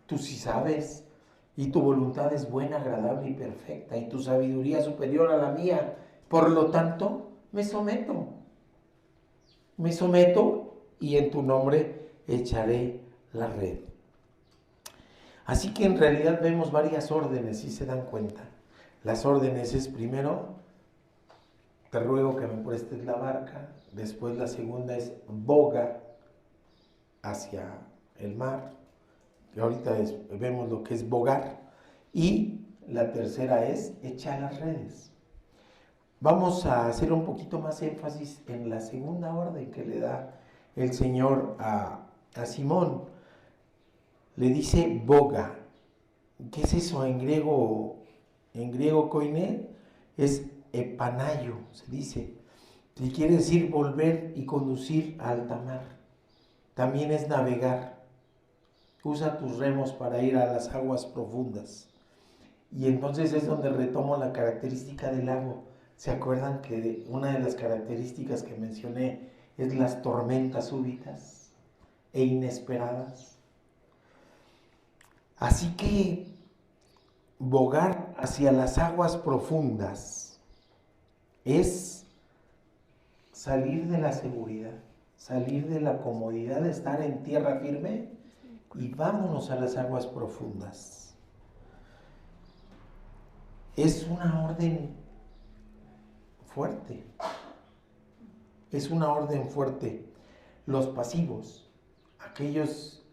Tú sí sabes. Y tu voluntad es buena, agradable y perfecta, y tu sabiduría es superior a la mía. Por lo tanto, me someto. Me someto y en tu nombre echaré la red. Así que en realidad vemos varias órdenes, si se dan cuenta. Las órdenes es primero, te ruego que me prestes la barca. Después la segunda es boga hacia el mar. Que ahorita vemos lo que es bogar. Y la tercera es echar las redes. Vamos a hacer un poquito más énfasis en la segunda orden que le da el Señor a Simón. Le dice boga. ¿Qué es eso en griego? En griego koiné es epanayo, se dice. Y quiere decir volver y conducir a alta mar. También es navegar. Usa tus remos para ir a las aguas profundas. Y entonces es donde retomo la característica del lago. ¿Se acuerdan que una de las características que mencioné es las tormentas súbitas e inesperadas? Así que bogar hacia las aguas profundas es salir de la seguridad, salir de la comodidad de estar en tierra firme y vámonos a las aguas profundas. Es una orden fuerte. Es una orden fuerte. Los pasivos, aquellos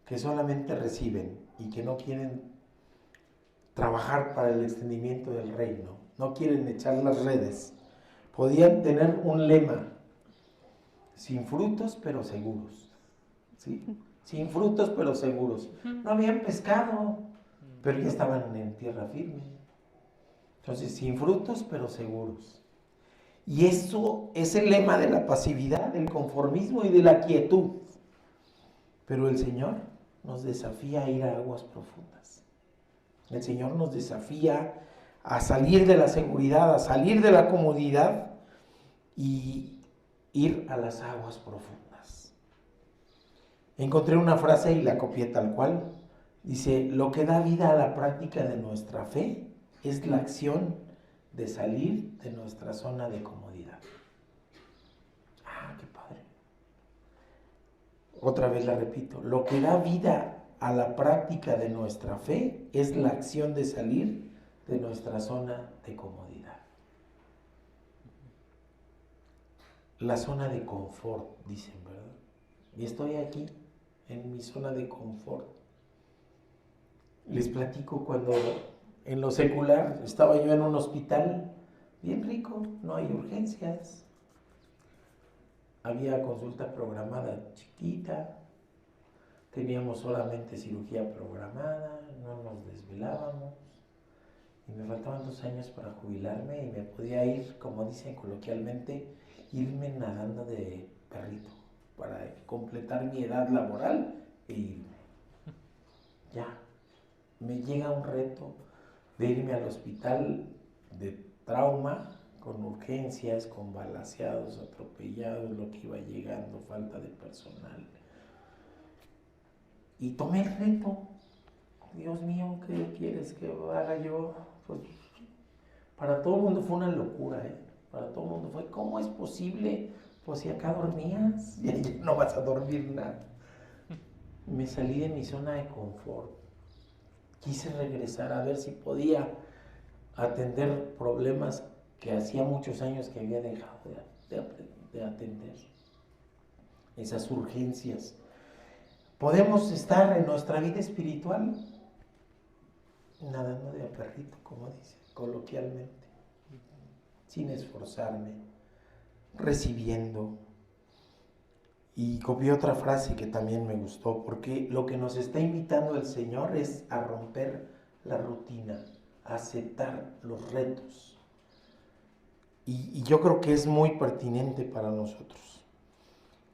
que solamente reciben y que no quieren trabajar para el extendimiento del reino, no quieren echar las redes, podían tener un lema: sin frutos pero seguros. ¿Sí? Sin frutos pero seguros. No habían pescado, pero ya estaban en tierra firme. Entonces, sin frutos pero seguros. Y eso es el lema de la pasividad, del conformismo y de la quietud. Pero el Señor nos desafía a ir a aguas profundas. El Señor nos desafía a salir de la seguridad, a salir de la comodidad y ir a las aguas profundas. Encontré una frase y la copié tal cual. Dice, lo que da vida a la práctica de nuestra fe es la acción de salir de nuestra zona de comodidad. Ah, qué padre. Otra vez la repito. Lo que da vida a la práctica de nuestra fe es la acción de salir de nuestra zona de comodidad. La zona de confort, dicen, ¿verdad? Y estoy aquí, en mi zona de confort. Les platico cuando en lo secular estaba yo en un hospital bien rico, no hay urgencias. Había consulta programada chiquita, teníamos solamente cirugía programada, no nos desvelábamos. Y me faltaban 2 años para jubilarme y me podía ir, como dicen coloquialmente, irme nadando de perrito para completar mi edad laboral e irme. Ya, me llega un reto de irme al hospital de trauma, con urgencias, con balaceados, atropellados, lo que iba llegando, falta de personal. Y tomé el reto. Dios mío, ¿qué quieres que haga yo? Pues para todo el mundo fue una locura, ¿eh? Para todo el mundo fue, ¿cómo es posible? Pues si acá dormías, y allá no vas a dormir nada. Me salí de mi zona de confort. Quise regresar a ver si podía atender problemas que hacía muchos años que había dejado de atender. Esas urgencias. Podemos estar en nuestra vida espiritual nadando de a perrito, como dice, coloquialmente, sin esforzarme, recibiendo. Y copié otra frase que también me gustó, porque lo que nos está invitando el Señor es a romper la rutina, a aceptar los retos. Y yo creo que es muy pertinente para nosotros.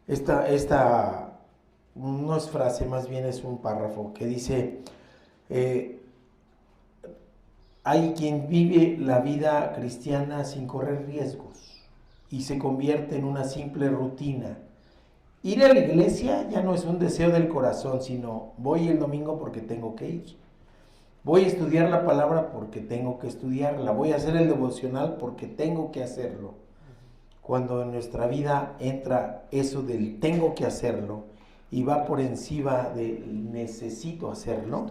Esta no es frase, más bien es un párrafo que dice, hay quien vive la vida cristiana sin correr riesgos y se convierte en una simple rutina. Ir a la iglesia ya no es un deseo del corazón, sino voy el domingo porque tengo que ir. Voy a estudiar la palabra porque tengo que estudiarla. Voy a hacer el devocional porque tengo que hacerlo. Cuando en nuestra vida entra eso del tengo que hacerlo y va por encima del necesito hacerlo,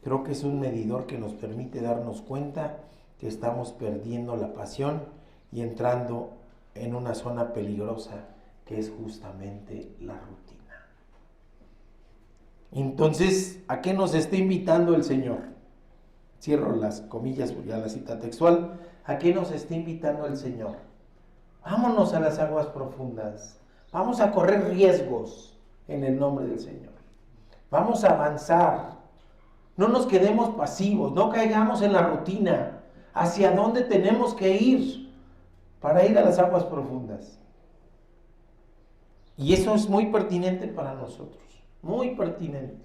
creo que es un medidor que nos permite darnos cuenta que estamos perdiendo la pasión y entrando en una zona peligrosa que es justamente la rutina. Entonces, ¿a qué nos está invitando el Señor? Cierro las comillas, ya la cita textual. ¿A qué nos está invitando el Señor? Vámonos a las aguas profundas. Vamos a correr riesgos en el nombre del Señor. Vamos a avanzar. No nos quedemos pasivos, no caigamos en la rutina. ¿Hacia dónde tenemos que ir para ir a las aguas profundas? Y eso es muy pertinente para nosotros, muy pertinente.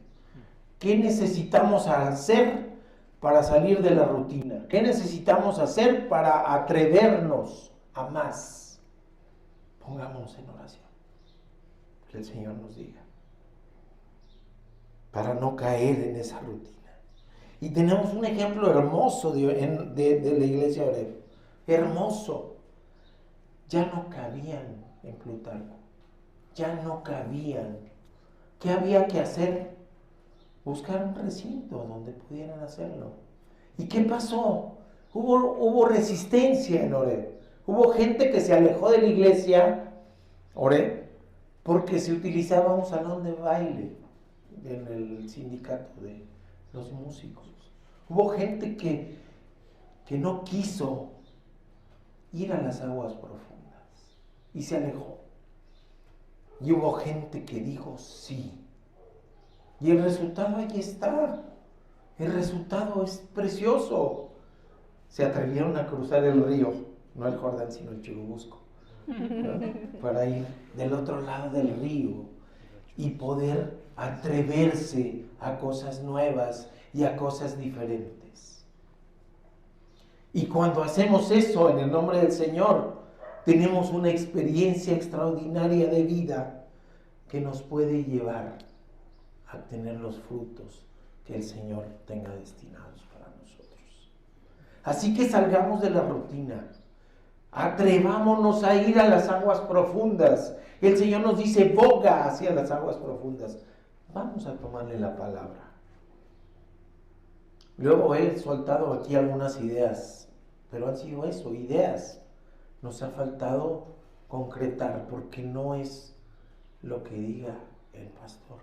¿Qué necesitamos hacer para salir de la rutina? ¿Qué necesitamos hacer para atrevernos a más? Pongámonos en oración, que el Señor nos diga, para no caer en esa rutina. Y tenemos un ejemplo hermoso de la iglesia Oreb, hermoso. Ya no cabían en Plutarco. Ya no cabían. ¿Qué había que hacer? Buscar un recinto donde pudieran hacerlo. ¿Y qué pasó? Hubo resistencia en Oreb. Hubo gente que se alejó de la iglesia, Oreb, porque se utilizaba un salón de baile en el sindicato de los músicos. Hubo gente que no quiso ir a las aguas profundas y se alejó. Y hubo gente que dijo sí. Y el resultado ahí está. El resultado es precioso. Se atrevieron a cruzar el río, no el Jordán, sino el Churubusco, ¿no? Para ir del otro lado del río y poder atreverse a cosas nuevas y a cosas diferentes. Y cuando hacemos eso en el nombre del Señor, tenemos una experiencia extraordinaria de vida que nos puede llevar a tener los frutos que el Señor tenga destinados para nosotros. Así que salgamos de la rutina, atrevámonos a ir a las aguas profundas. El Señor nos dice, boga hacia las aguas profundas. Vamos a tomarle la palabra. Luego he soltado aquí algunas ideas, pero han sido eso, ideas. Nos ha faltado concretar, porque no es lo que diga el pastor,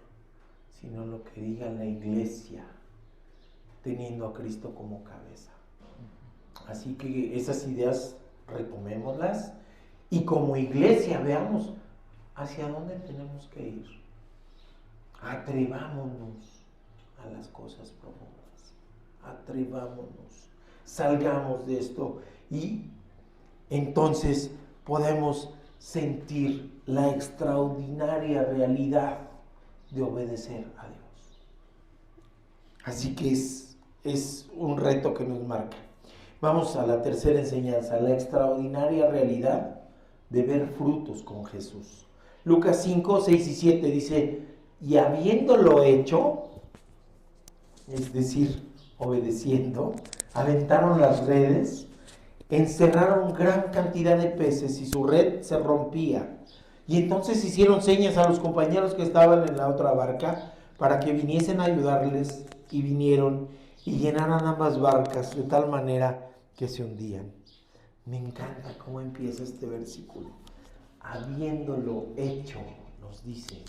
sino lo que diga la iglesia, teniendo a Cristo como cabeza. Así que esas ideas retomémoslas y como iglesia veamos hacia dónde tenemos que ir. Atrevámonos a las cosas profundas, atrevámonos, salgamos de esto y entonces podemos sentir la extraordinaria realidad de obedecer a Dios. Así que es un reto que nos marca. Vamos a la tercera enseñanza, la extraordinaria realidad de ver frutos con Jesús. Lucas 5, 6 y 7 dice, y habiéndolo hecho, es decir, obedeciendo, aventaron las redes, encerraron gran cantidad de peces y su red se rompía. Y entonces hicieron señas a los compañeros que estaban en la otra barca para que viniesen a ayudarles, y vinieron y llenaran ambas barcas de tal manera que se hundían. Me encanta cómo empieza este versículo. Habiéndolo hecho, nos dice,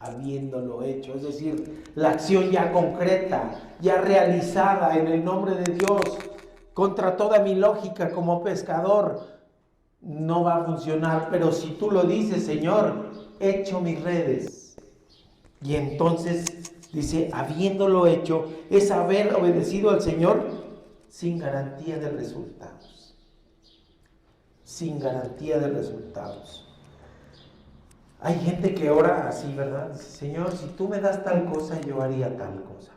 habiéndolo hecho, es decir, la acción ya concreta, ya realizada en el nombre de Dios, contra toda mi lógica como pescador, no va a funcionar, pero si tú lo dices, Señor, echo mis redes. Y entonces dice, habiéndolo hecho, es haber obedecido al Señor sin garantía de resultados. Sin garantía de resultados. Hay gente que ora así, ¿verdad? Dice, Señor, si tú me das tal cosa, yo haría tal cosa.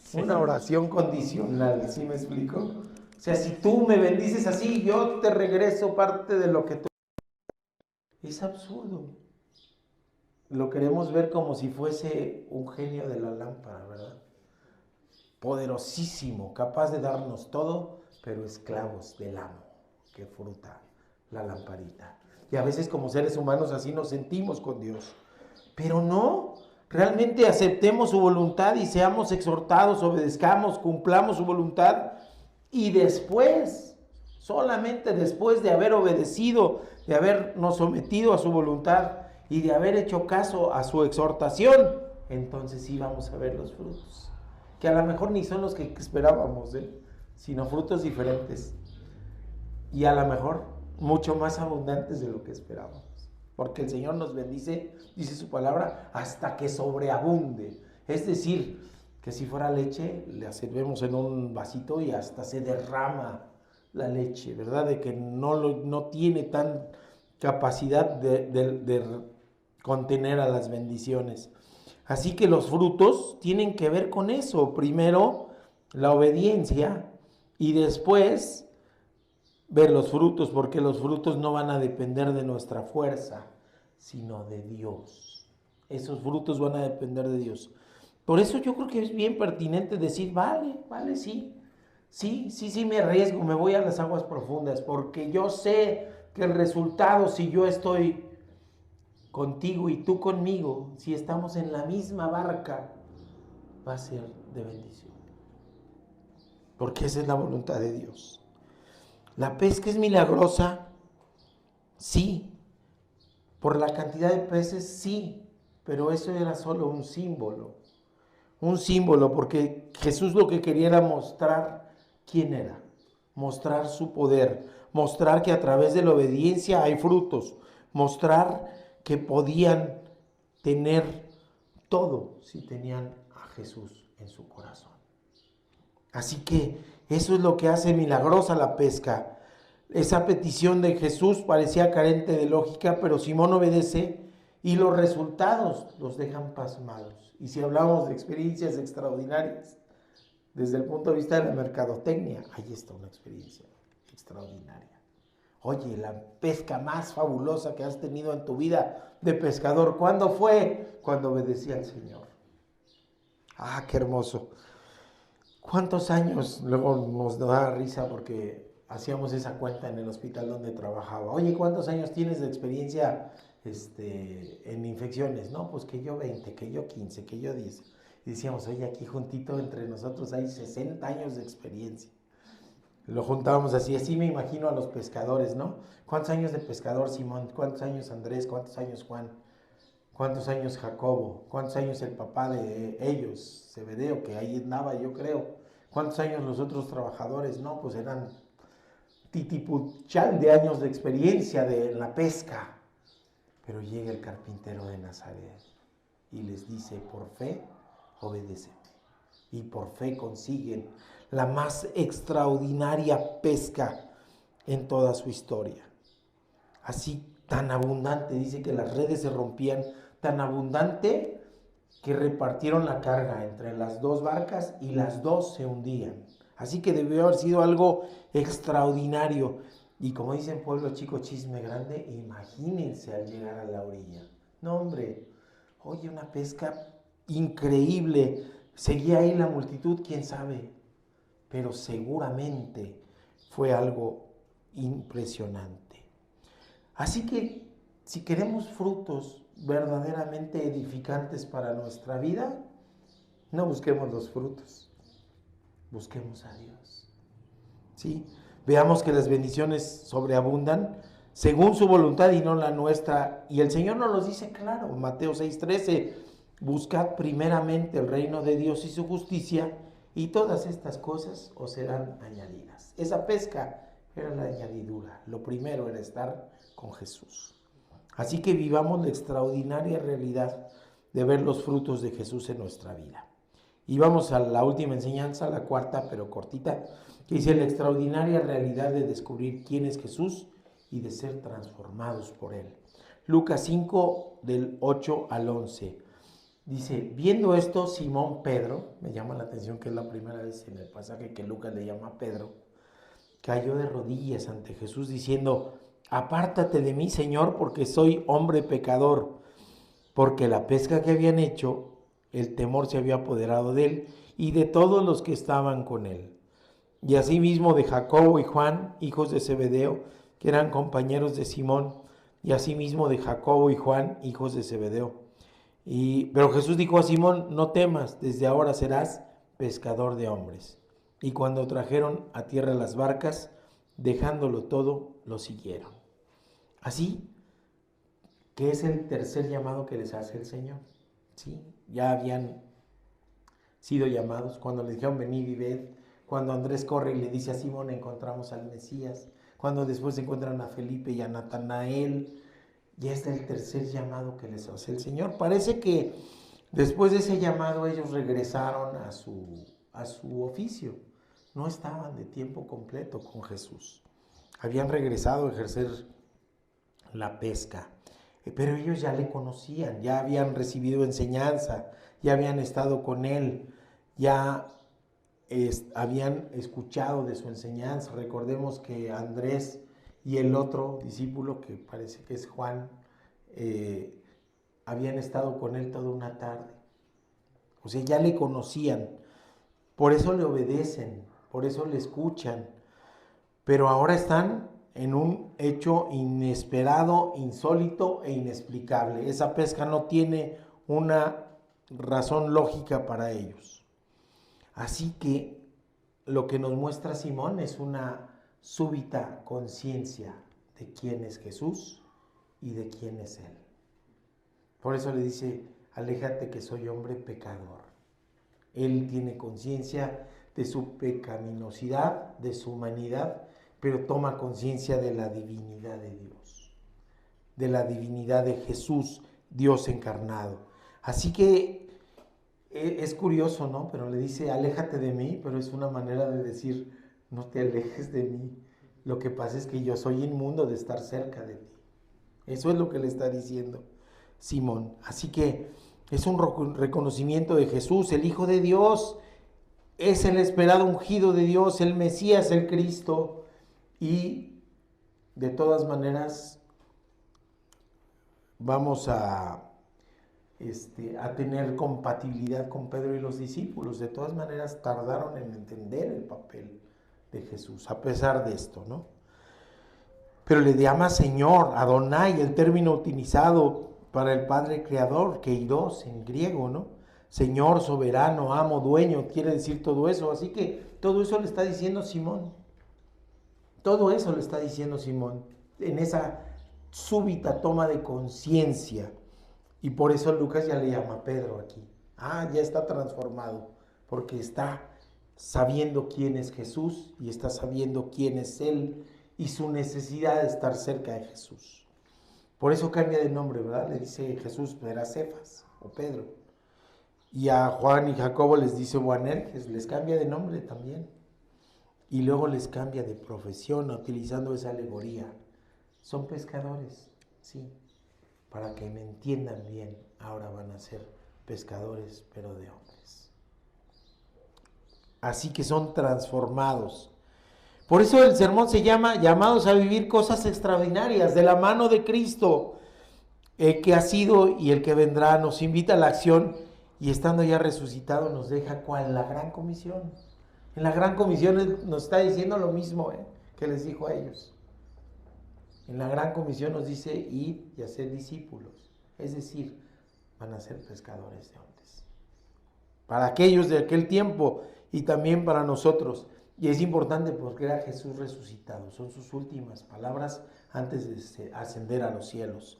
Sí. Una oración condicional, ¿sí me explico? O sea, si tú me bendices así, yo te regreso parte de lo que tú... Es absurdo. Lo queremos ver como si fuese un genio de la lámpara, ¿verdad? Poderosísimo, capaz de darnos todo, pero esclavos del amo que fruta la lamparita. Y a veces como seres humanos así nos sentimos con Dios. Pero no, realmente aceptemos su voluntad y seamos exhortados, obedezcamos, cumplamos su voluntad. Y después, solamente después de haber obedecido, de habernos sometido a su voluntad y de haber hecho caso a su exhortación, entonces sí vamos a ver los frutos. Que a lo mejor ni son los que esperábamos, sino frutos diferentes. Y a lo mejor mucho más abundantes de lo que esperábamos. Porque el Señor nos bendice, dice su palabra, hasta que sobreabunde. Es decir, que si fuera leche, la servimos en un vasito y hasta se derrama la leche, ¿verdad? De que no tiene tan capacidad de contener a las bendiciones. Así que los frutos tienen que ver con eso. Primero, la obediencia y después ver los frutos, porque los frutos no van a depender de nuestra fuerza, sino de Dios. Esos frutos van a depender de Dios. Por eso yo creo que es bien pertinente decir, vale, sí, me arriesgo, me voy a las aguas profundas, porque yo sé que el resultado, si yo estoy contigo y tú conmigo, si estamos en la misma barca, va a ser de bendición. Porque esa es la voluntad de Dios. La pesca es milagrosa, sí. Por la cantidad de peces, sí. Pero eso era solo un símbolo. Un símbolo, porque Jesús lo que quería era mostrar quién era. Mostrar su poder. Mostrar que a través de la obediencia hay frutos. Mostrar que podían tener todo si tenían a Jesús en su corazón. Así que eso es lo que hace milagrosa la pesca. Esa petición de Jesús parecía carente de lógica, pero Simón obedece y los resultados los dejan pasmados. Y si hablamos de experiencias extraordinarias, desde el punto de vista de la mercadotecnia, ahí está una experiencia extraordinaria. Oye, la pesca más fabulosa que has tenido en tu vida de pescador, ¿cuándo fue? Cuando obedecí al Señor. Ah, qué hermoso. ¿Cuántos años? Luego nos da risa porque hacíamos esa cuenta en el hospital donde trabajaba. Oye, ¿cuántos años tienes de experiencia en infecciones? No, pues que yo 20, que yo 15, que yo 10. Y decíamos, oye, aquí juntito entre nosotros hay 60 años de experiencia. Lo juntábamos así me imagino a los pescadores, ¿no? ¿Cuántos años de pescador, Simón? ¿Cuántos años Andrés? ¿Cuántos años Juan? ¿Cuántos años Jacobo? ¿Cuántos años el papá de ellos, Zebedeo, que ahí andaba, yo creo? ¿Cuántos años los otros trabajadores? No, pues eran titipuchal de años de experiencia en la pesca. Pero llega el carpintero de Nazaret y les dice, por fe, obedéceme. Y por fe consiguen la más extraordinaria pesca en toda su historia. Así tan abundante, dice que las redes se rompían, tan abundante que repartieron la carga entre las dos barcas y las dos se hundían. Así que debió haber sido algo extraordinario. Y como dicen pueblo chico, chisme grande, imagínense al llegar a la orilla. No, hombre, Oye, una pesca increíble. Seguía ahí la multitud, quién sabe. Pero seguramente fue algo impresionante. Así que si queremos frutos verdaderamente edificantes para nuestra vida, no busquemos los frutos, busquemos a Dios. ¿Sí? Veamos que las bendiciones sobreabundan según su voluntad y no la nuestra. Y el Señor nos los dice claro, Mateo 6:13, buscad primeramente el reino de Dios y su justicia, y todas estas cosas os serán añadidas. Esa pesca era la añadidura, lo primero era estar con Jesús. Así que vivamos la extraordinaria realidad de ver los frutos de Jesús en nuestra vida. Y vamos a la última enseñanza, la cuarta, pero cortita, que dice la extraordinaria realidad de descubrir quién es Jesús y de ser transformados por Él. Lucas 5, del 8 al 11. Dice, viendo esto, Simón Pedro, me llama la atención que es la primera vez en el pasaje que Lucas le llama Pedro, cayó de rodillas ante Jesús diciendo, apártate de mí, Señor, porque soy hombre pecador. Porque la pesca que habían hecho, el temor se había apoderado de él y de todos los que estaban con él. Y asimismo de Jacobo y Juan, hijos de Zebedeo, que eran compañeros de Simón, y asimismo de Jacobo y Juan, hijos de Zebedeo. Pero Jesús dijo a Simón, no temas, desde ahora serás pescador de hombres. Y cuando trajeron a tierra las barcas, dejándolo todo, lo siguieron. Así que es el tercer llamado que les hace el Señor. ¿Sí? Ya habían sido llamados cuando les dijeron venid y ved, cuando Andrés corre y le dice a Simón encontramos al Mesías, cuando después encuentran a Felipe y a Natanael. Ya está el tercer llamado que les hace el Señor. Parece que después de ese llamado ellos regresaron a su oficio. No estaban de tiempo completo con Jesús. Habían regresado a ejercer la pesca. Pero ellos ya le conocían, ya habían recibido enseñanza, ya habían estado con él, ya habían escuchado de su enseñanza. Recordemos que Andrés y el otro discípulo, que parece que es Juan, habían estado con él toda una tarde. O sea, ya le conocían, por eso le obedecen, por eso le escuchan, pero ahora están en un hecho inesperado, insólito e inexplicable. Esa pesca no tiene una razón lógica para ellos. Así que lo que nos muestra Simón es una súbita conciencia de quién es Jesús y de quién es Él. Por eso le dice, aléjate que soy hombre pecador. Él tiene conciencia de su pecaminosidad, de su humanidad, pero toma conciencia de la divinidad de Dios, de la divinidad de Jesús, Dios encarnado. Así que es curioso, ¿no? Pero le dice, aléjate de mí, pero es una manera de decir, no te alejes de mí. Lo que pasa es que yo soy inmundo de estar cerca de ti. Eso es lo que le está diciendo Simón. Así que es un reconocimiento de Jesús, el Hijo de Dios, es el esperado ungido de Dios, el Mesías, el Cristo. Y de todas maneras vamos a tener compatibilidad con Pedro y los discípulos. De todas maneras tardaron en entender el papel de Jesús, a pesar de esto, ¿no? Pero le llama Señor, Adonai, el término utilizado para el Padre Creador, Keiros en griego, ¿no? Señor, soberano, amo, dueño, quiere decir todo eso. Así que todo eso le está diciendo Simón. Todo eso le está diciendo Simón en esa súbita toma de conciencia. Y por eso Lucas ya le llama Pedro aquí. Ya está transformado, porque está sabiendo quién es Jesús y está sabiendo quién es Él y su necesidad de estar cerca de Jesús. Por eso cambia de nombre, ¿verdad? Le dice Jesús, era Cefas o Pedro. Y a Juan y Jacobo les dice Boanerges, les cambia de nombre también. Y luego les cambia de profesión utilizando esa alegoría. Son pescadores, sí. Para que me entiendan bien, ahora van a ser pescadores, pero de hombres. Así que son transformados. Por eso el sermón se llama llamados a vivir cosas extraordinarias de la mano de Cristo. el que ha sido y el que vendrá, nos invita a la acción y estando ya resucitado nos deja ¿cuál? La gran comisión. En la gran comisión Él nos está diciendo lo mismo que les dijo a ellos. En la gran comisión nos dice ir y hacer discípulos, es decir, van a ser pescadores de hombres. Para aquellos de aquel tiempo y también para nosotros. Y es importante porque era Jesús resucitado, son sus últimas palabras antes de ascender a los cielos.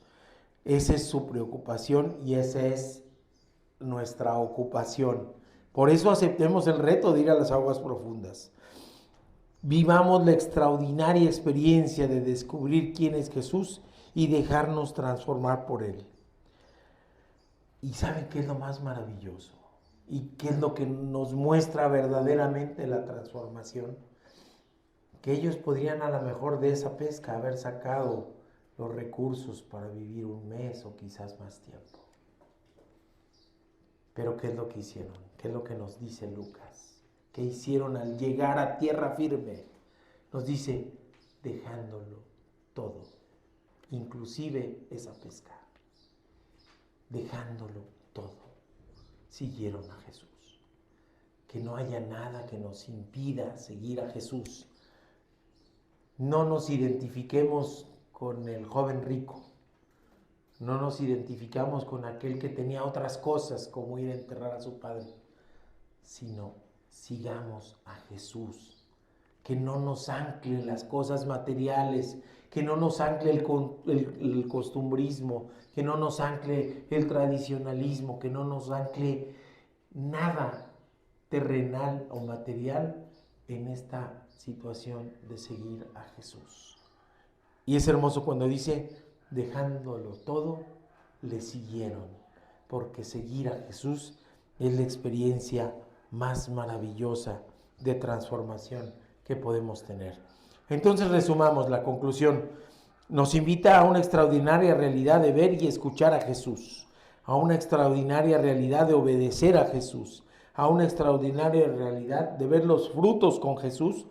Esa es su preocupación y esa es nuestra ocupación. Por eso aceptemos el reto de ir a las aguas profundas. Vivamos la extraordinaria experiencia de descubrir quién es Jesús y dejarnos transformar por Él. ¿Y saben qué es lo más maravilloso? ¿Y qué es lo que nos muestra verdaderamente la transformación? Que ellos podrían a lo mejor de esa pesca haber sacado los recursos para vivir un mes o quizás más tiempo. Pero ¿qué es lo que hicieron? ¿Qué es lo que nos dice Lucas? ¿Qué hicieron al llegar a tierra firme? Nos dice, dejándolo todo, inclusive esa pesca. Dejándolo todo, siguieron a Jesús. Que no haya nada que nos impida seguir a Jesús. No nos identifiquemos con el joven rico. No nos identificamos con aquel que tenía otras cosas como ir a enterrar a su padre, sino sigamos a Jesús. Que no nos anclen las cosas materiales, que no nos ancle el costumbrismo, que no nos ancle el tradicionalismo, que no nos ancle nada terrenal o material en esta situación de seguir a Jesús. Y es hermoso cuando dice, dejándolo todo, le siguieron, porque seguir a Jesús es la experiencia más maravillosa de transformación que podemos tener. Entonces resumamos la conclusión. Nos invita a una extraordinaria realidad de ver y escuchar a Jesús, a una extraordinaria realidad de obedecer a Jesús, a una extraordinaria realidad de ver los frutos con Jesús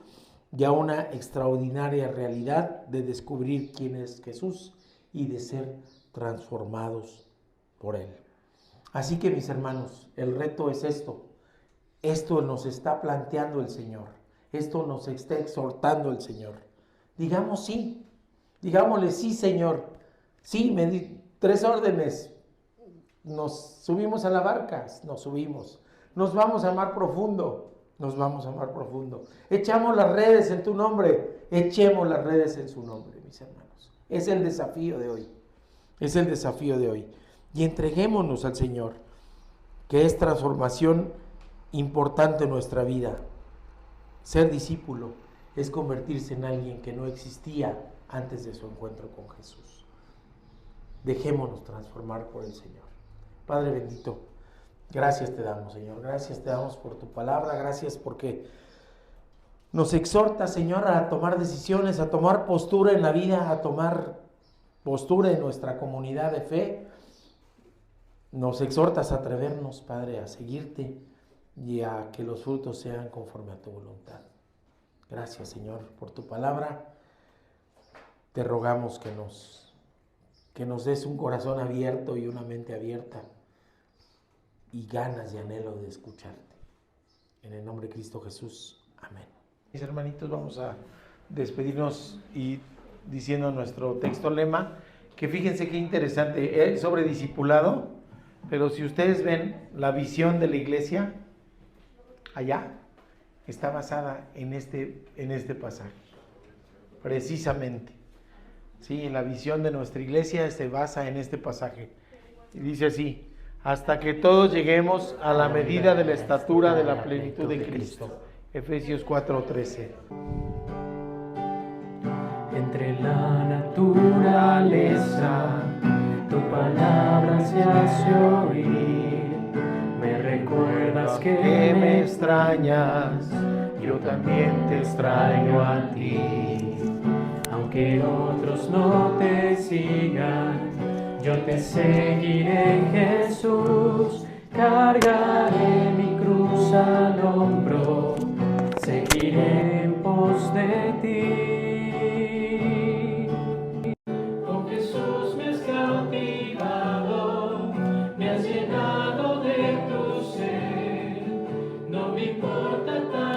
y a una extraordinaria realidad de descubrir quién es Jesús y de ser transformados por Él. Así que mis hermanos, el reto es esto. Esto nos está planteando el Señor. Esto nos está exhortando el Señor. Digamos sí. Digámosle sí, Señor. Sí, me di 3 órdenes. Nos subimos a la barca. Nos subimos. Nos vamos a mar profundo. Nos vamos a mar profundo. Echamos las redes en tu nombre. Echemos las redes en su nombre, mis hermanos. Es el desafío de hoy. Es el desafío de hoy. Y entreguémonos al Señor, que es transformación importante en nuestra vida. Ser discípulo es convertirse en alguien que no existía antes de su encuentro con Jesús. Dejémonos transformar por el Señor. Padre bendito, gracias te damos, Señor. Gracias te damos por tu palabra. Gracias porque nos exhorta, Señor, a tomar decisiones, a tomar postura en la vida, a tomar postura en nuestra comunidad de fe. Nos exhortas a atrevernos, Padre, a seguirte y a que los frutos sean conforme a tu voluntad. Gracias, Señor, por tu palabra. Te rogamos que nos des un corazón abierto y una mente abierta y ganas y anhelo de escucharte. En el nombre de Cristo Jesús. Amén. Mis hermanitos, vamos a despedirnos y diciendo nuestro texto lema, que fíjense qué interesante, es sobre discipulado, pero si ustedes ven la visión de la iglesia, allá está basada en este pasaje, precisamente. Sí, la visión de nuestra iglesia se basa en este pasaje. Y dice así, hasta que todos lleguemos a la medida de la estatura de la plenitud de Cristo. Efesios 4:13. Entre la naturaleza, tu palabra se hace oír. Me recuerdas que me extrañas, yo también te extraño a ti. Aunque otros no te sigan, yo te seguiré, Jesús. Cargaré mi cruz al hombro, seguiré en pos de ti. Con Jesús me has cautivado. importa tanto.